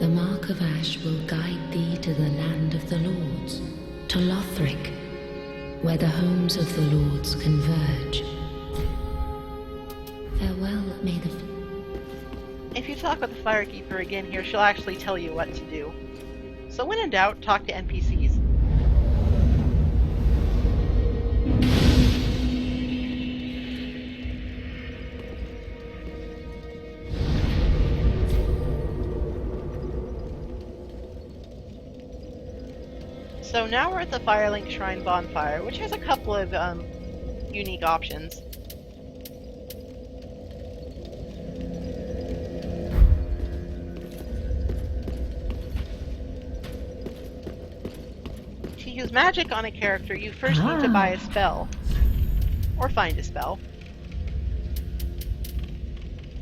B: The mark of ash will guide thee to the land of the lords, to Lothric, where the homes of the lords converge. Farewell, may the...
A: If you talk with the Firekeeper again here, she'll actually tell you what to do. So when in doubt, talk to NPCs. So now we're at the Firelink Shrine bonfire, which has a couple of unique options. To use magic on a character, you first need to buy a spell. Or find a spell.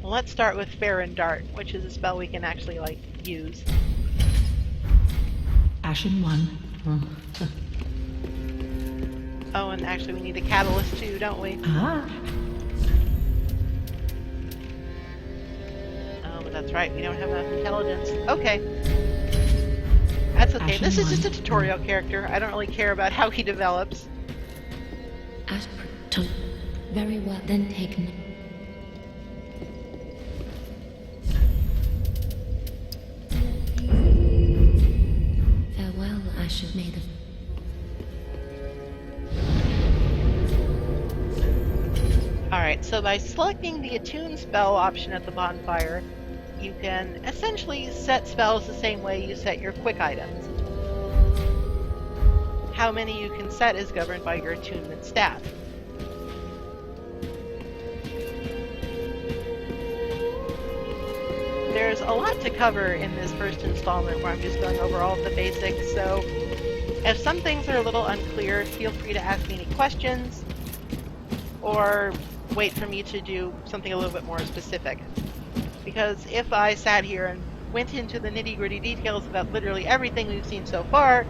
A: Well, let's start with Farron Dart, which is a spell we can actually, use.
C: Ashen One.
A: Oh, and actually we need a catalyst too, don't we?
C: Ah.
A: Oh, but that's right, we don't have enough intelligence. Okay. That's okay. This is just a tutorial character. I don't really care about how he develops.
B: Very well, then take... Farewell, Ashen Maiden.
A: Alright, so by selecting the Attune spell option at the bonfire, you can essentially set spells the same way you set your quick items. How many you can set is governed by your attunement stat. There's a lot to cover in this first installment where I'm just going over all of the basics, so if some things are a little unclear, feel free to ask me any questions, or wait for me to do something a little bit more specific. Because if I sat here and went into the nitty-gritty details about literally everything we've seen so far,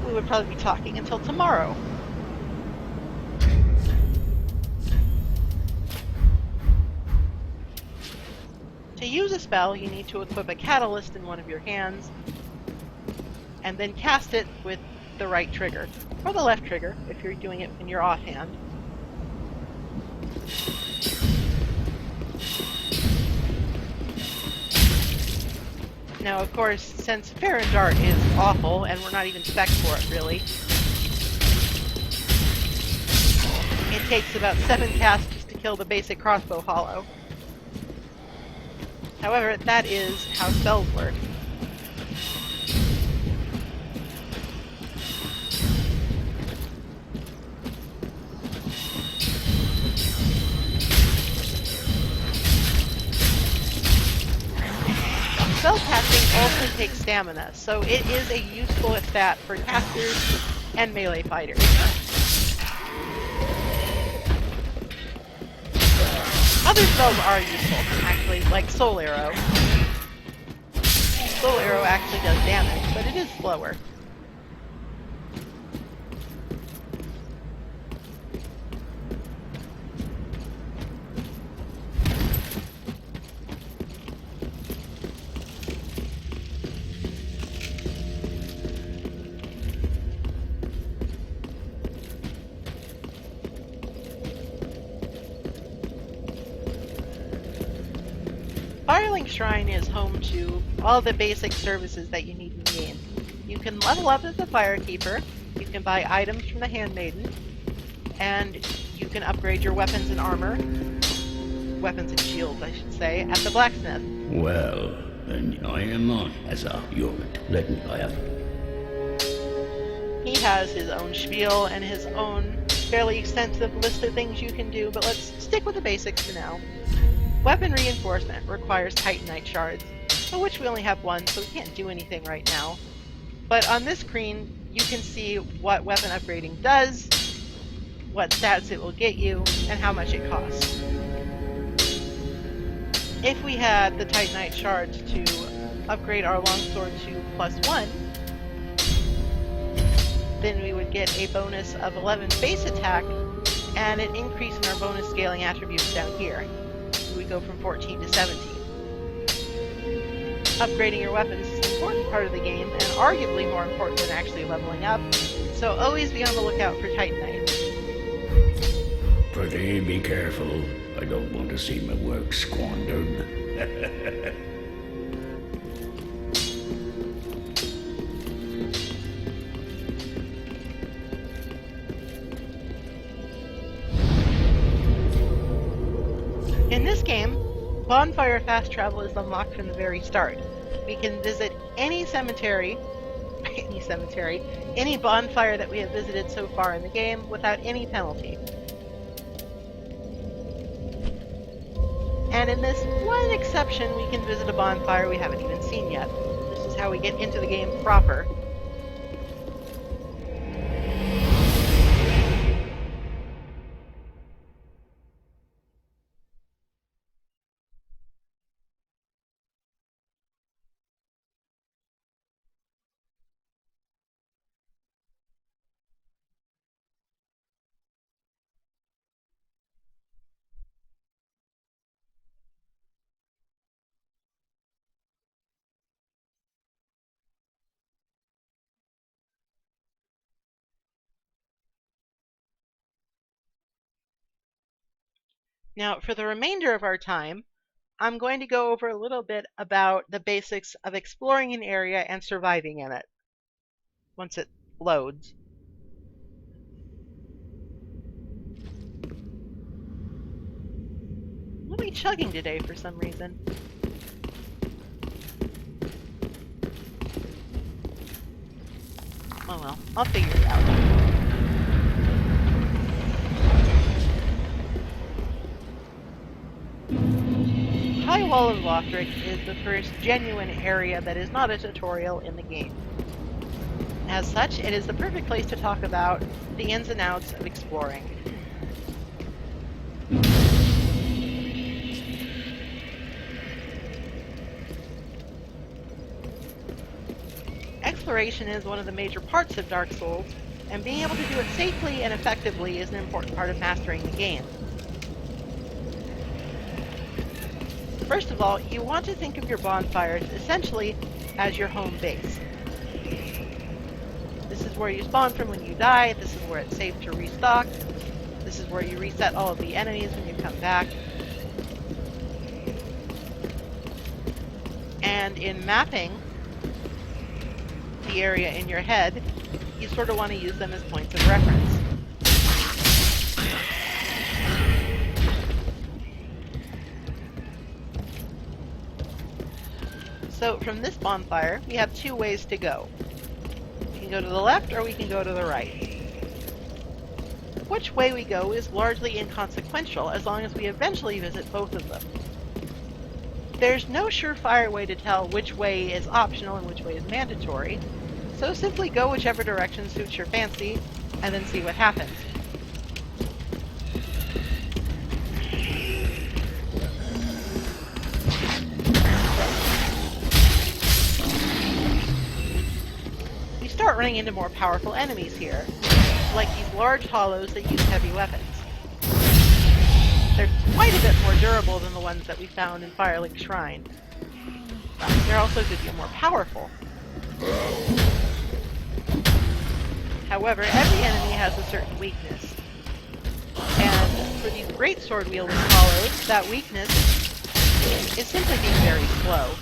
A: we would probably be talking until tomorrow. To use a spell, you need to equip a catalyst in one of your hands, and then cast it with the right trigger, or the left trigger if you're doing it in your offhand. Now, of course, since Farron Dart is awful, and we're not even spec'd for it, really, it takes about 7 casts just to kill the basic crossbow hollow. However, that is how spells work. Spellcasting also takes stamina, so it is a useful stat for casters and melee fighters. Other spells are useful, actually, like Soul Arrow. Soul Arrow actually does damage, but it is slower. Firelink Shrine is home to all the basic services that you need in the game. You can level up as the Firekeeper, you can buy items from the Handmaiden, and you can upgrade your weapons and armor, weapons and shields I should say, at the blacksmith.
D: Well, then I am on as a Jormut. Let me have.
A: He has his own spiel and his own fairly extensive list of things you can do, but let's stick with the basics for now. Weapon reinforcement requires Titanite shards, of which we only have one, so we can't do anything right now. But on this screen, you can see what weapon upgrading does, what stats it will get you, and how much it costs. If we had the Titanite shards to upgrade our longsword to +1, then we would get a bonus of 11 base attack and an increase in our bonus scaling attributes down here. We go from 14 to 17. Upgrading your weapons is an important part of the game, and arguably more important than actually leveling up, so always be on the lookout for Titanite.
D: Pretty, be careful. I don't want to see my work squandered.
A: In this game, bonfire fast travel is unlocked from the very start. We can visit any cemetery, any bonfire that we have visited so far in the game without any penalty. And in this one exception, we can visit a bonfire we haven't even seen yet. This is how we get into the game proper. Now, for the remainder of our time, I'm going to go over a little bit about the basics of exploring an area and surviving in it once it loads. What am I chugging today for some reason? Oh well, I'll figure it out. High Wall of Lothric is the first genuine area that is not a tutorial in the game. As such, it is the perfect place to talk about the ins and outs of exploring. Exploration is one of the major parts of Dark Souls, and being able to do it safely and effectively is an important part of mastering the game. First of all, you want to think of your bonfires essentially as your home base. This is where you spawn from when you die, this is where it's safe to restock, this is where you reset all of the enemies when you come back. And in mapping the area in your head, you sort of want to use them as points of reference. So from this bonfire, we have two ways to go. We can go to the left or we can go to the right. Which way we go is largely inconsequential as long as we eventually visit both of them. There's no surefire way to tell which way is optional and which way is mandatory, so simply go whichever direction suits your fancy and then see what happens. Start running into more powerful enemies here, like these large hollows that use heavy weapons. They're quite a bit more durable than the ones that we found in Firelink Shrine. They're also a good deal more powerful. However, every enemy has a certain weakness. And for these great sword wielding hollows, that weakness is simply being very slow.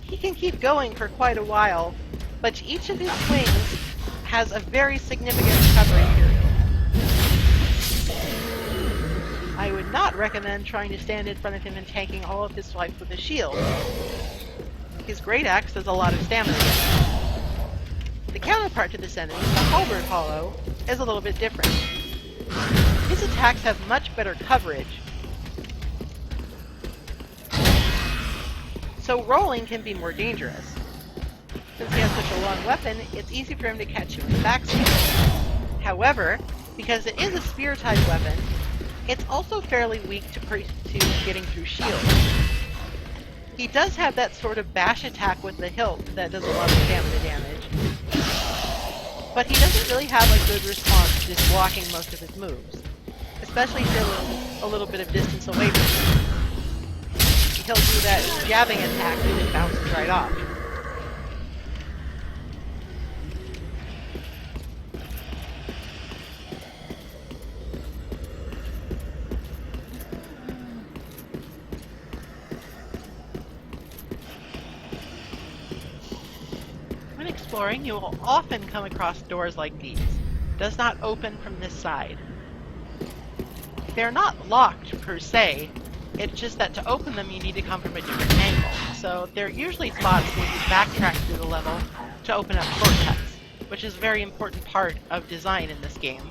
A: He can keep going for quite a while, but each of his swings has a very significant recovery period. I would not recommend trying to stand in front of him and tanking all of his swipes with a shield. His Great Axe does a lot of stamina damage. The counterpart to this enemy, the Halberd Hollow, is a little bit different. His attacks have much better coverage, so rolling can be more dangerous. Since he has such a long weapon, it's easy for him to catch you in the backstab. However, because it is a spear-type weapon, it's also fairly weak to getting through shields. He does have that sort of bash attack with the hilt that does a lot of stamina damage, but he doesn't really have a good response to just blocking most of his moves, especially if you're a little bit of distance away from him. He'll do that jabbing attack and it bounces right off. When exploring, you will often come across doors like these. Does not open from this side. They're not locked per se, it's just that to open them you need to come from a different angle. So they're usually spots where you backtrack through the level to open up shortcuts, which is a very important part of design in this game.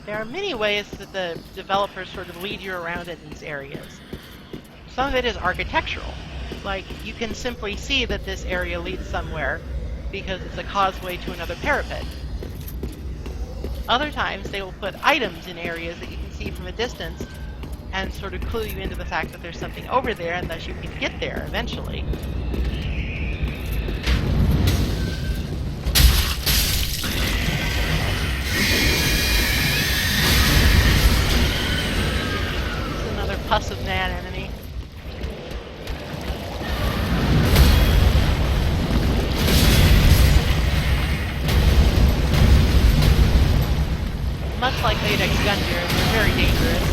A: There are many ways that the developers sort of lead you around in these areas. Some of it is architectural. Like, you can simply see that this area leads somewhere because it's a causeway to another parapet. Other times they will put items in areas that you can see from a distance and sort of clue you into the fact that there's something over there and thus you can get there eventually. Pus of Man enemy. Much like Latex Gundyr, they're very dangerous.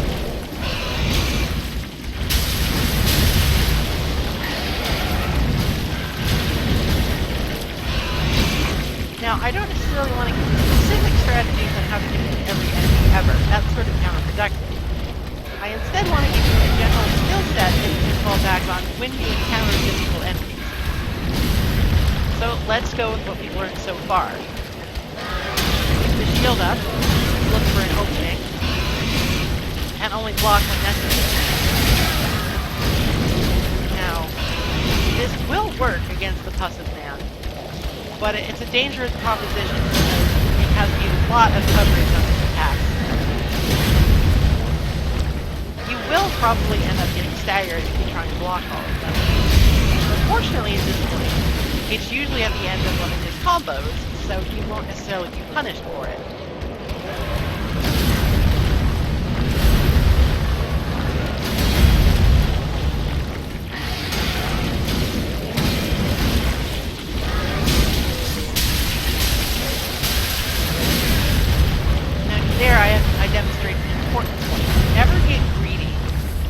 A: Now, I don't necessarily want to give specific strategies on how to defeat every enemy ever. That's sort of counterproductive. I instead want to give you a general skill set that you can fall back on when you encounter difficult enemies. So let's go with what we've learned so far. Keep the shield up, look for an opening, and only block when necessary. Now, this will work against the Pus of Man, but it's a dangerous proposition because it has a lot of coverage on its attacks. You will probably end up getting staggered if you try and block all of them. But fortunately at this point, it's usually at the end of one of his combos, so you won't necessarily be punished for it. Now there I demonstrate an important point. Never get greedy.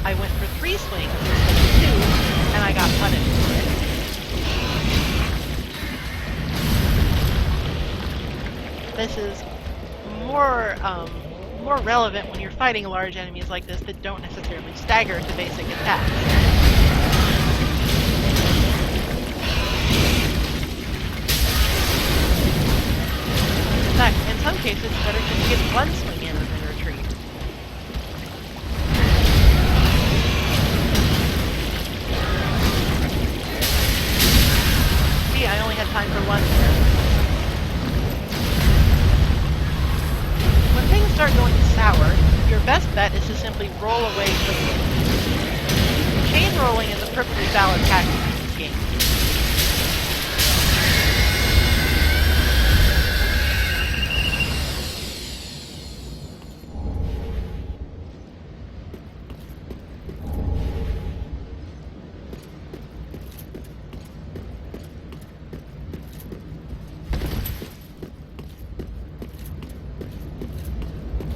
A: I went for 3 swings instead of 2, and I got punished for it. This is more relevant when you're fighting large enemies like this that don't necessarily stagger to basic attacks. In fact, in some cases, it's better just to get one swing in and then retreat. See, I only had time for one there. When things start going sour, your best bet is to simply roll away quickly. Chain rolling is a perfectly valid tactic in this game.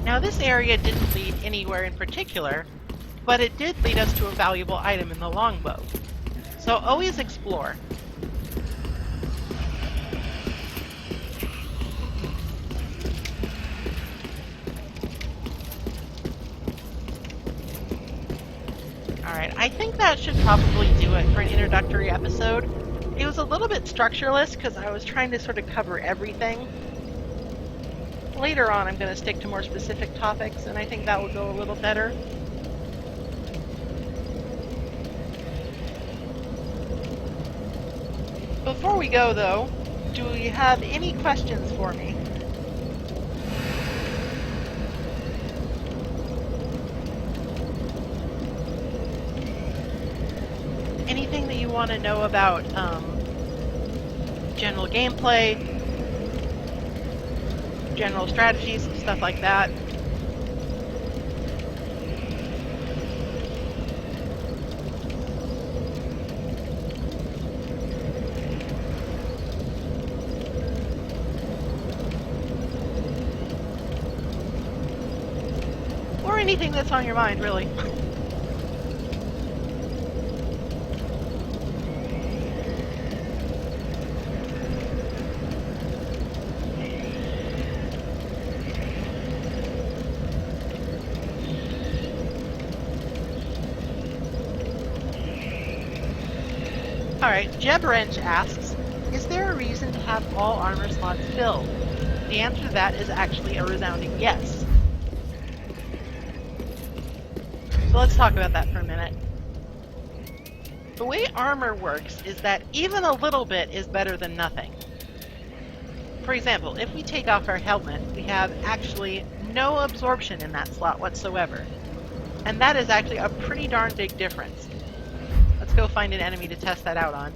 A: Now this area didn't lead anywhere in particular, but it did lead us to a valuable item in the longbow. So always explore. Alright, I think that should probably do it for an introductory episode. It was a little bit structureless because I was trying to sort of cover everything. Later on, I'm going to stick to more specific topics, and I think that will go a little better. Before we go, though, do you have any questions for me? Anything that you want to know about general gameplay, general strategies, stuff like that? Or anything that's on your mind, really. Alright, Jebwrench asks, is there a reason to have all armor slots filled? The answer to that is actually a resounding yes. So let's talk about that for a minute. The way armor works is that even a little bit is better than nothing. For example, if we take off our helmet, we have actually no absorption in that slot whatsoever. And that is actually a pretty darn big difference. Let's go find an enemy to test that out on.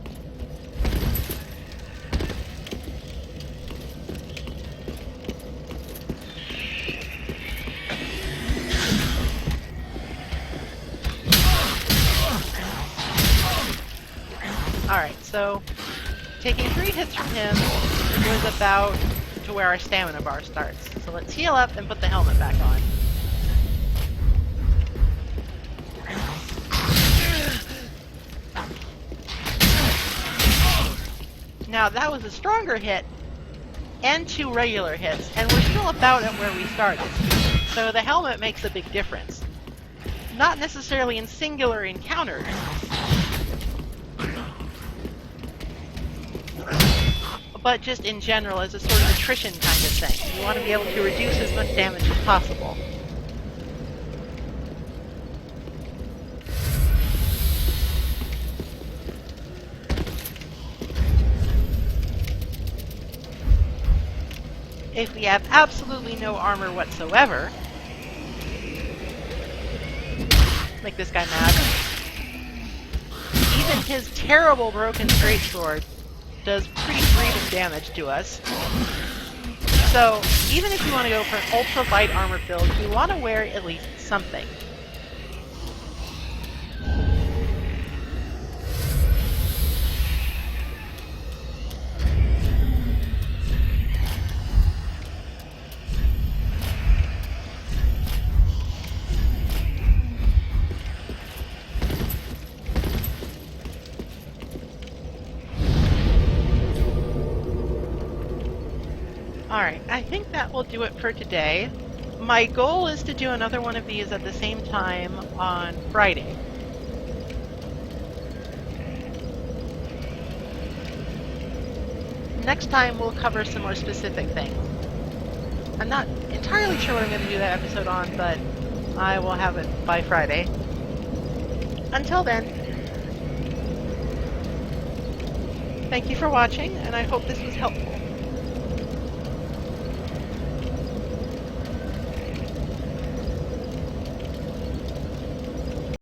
A: Alright, so taking 3 hits from him was about to where our stamina bar starts. So let's heal up and put the helmet back on. Now that was a stronger hit and 2 regular hits, and we're still about at where we started. So the helmet makes a big difference. Not necessarily in singular encounters, but just in general as a sort of attrition kind of thing. You want to be able to reduce as much damage as possible. If we have absolutely no armor whatsoever, make this guy mad. Even his terrible broken greatsword does pretty grievous damage to us. So even if you want to go for an ultra light armor build, you want to wear at least something. Alright, I think that will do it for today. My goal is to do another one of these at the same time on Friday. Next time we'll cover some more specific things. I'm not entirely sure what I'm going to do that episode on, but I will have it by Friday. Until then, thank you for watching, and I hope this was helpful.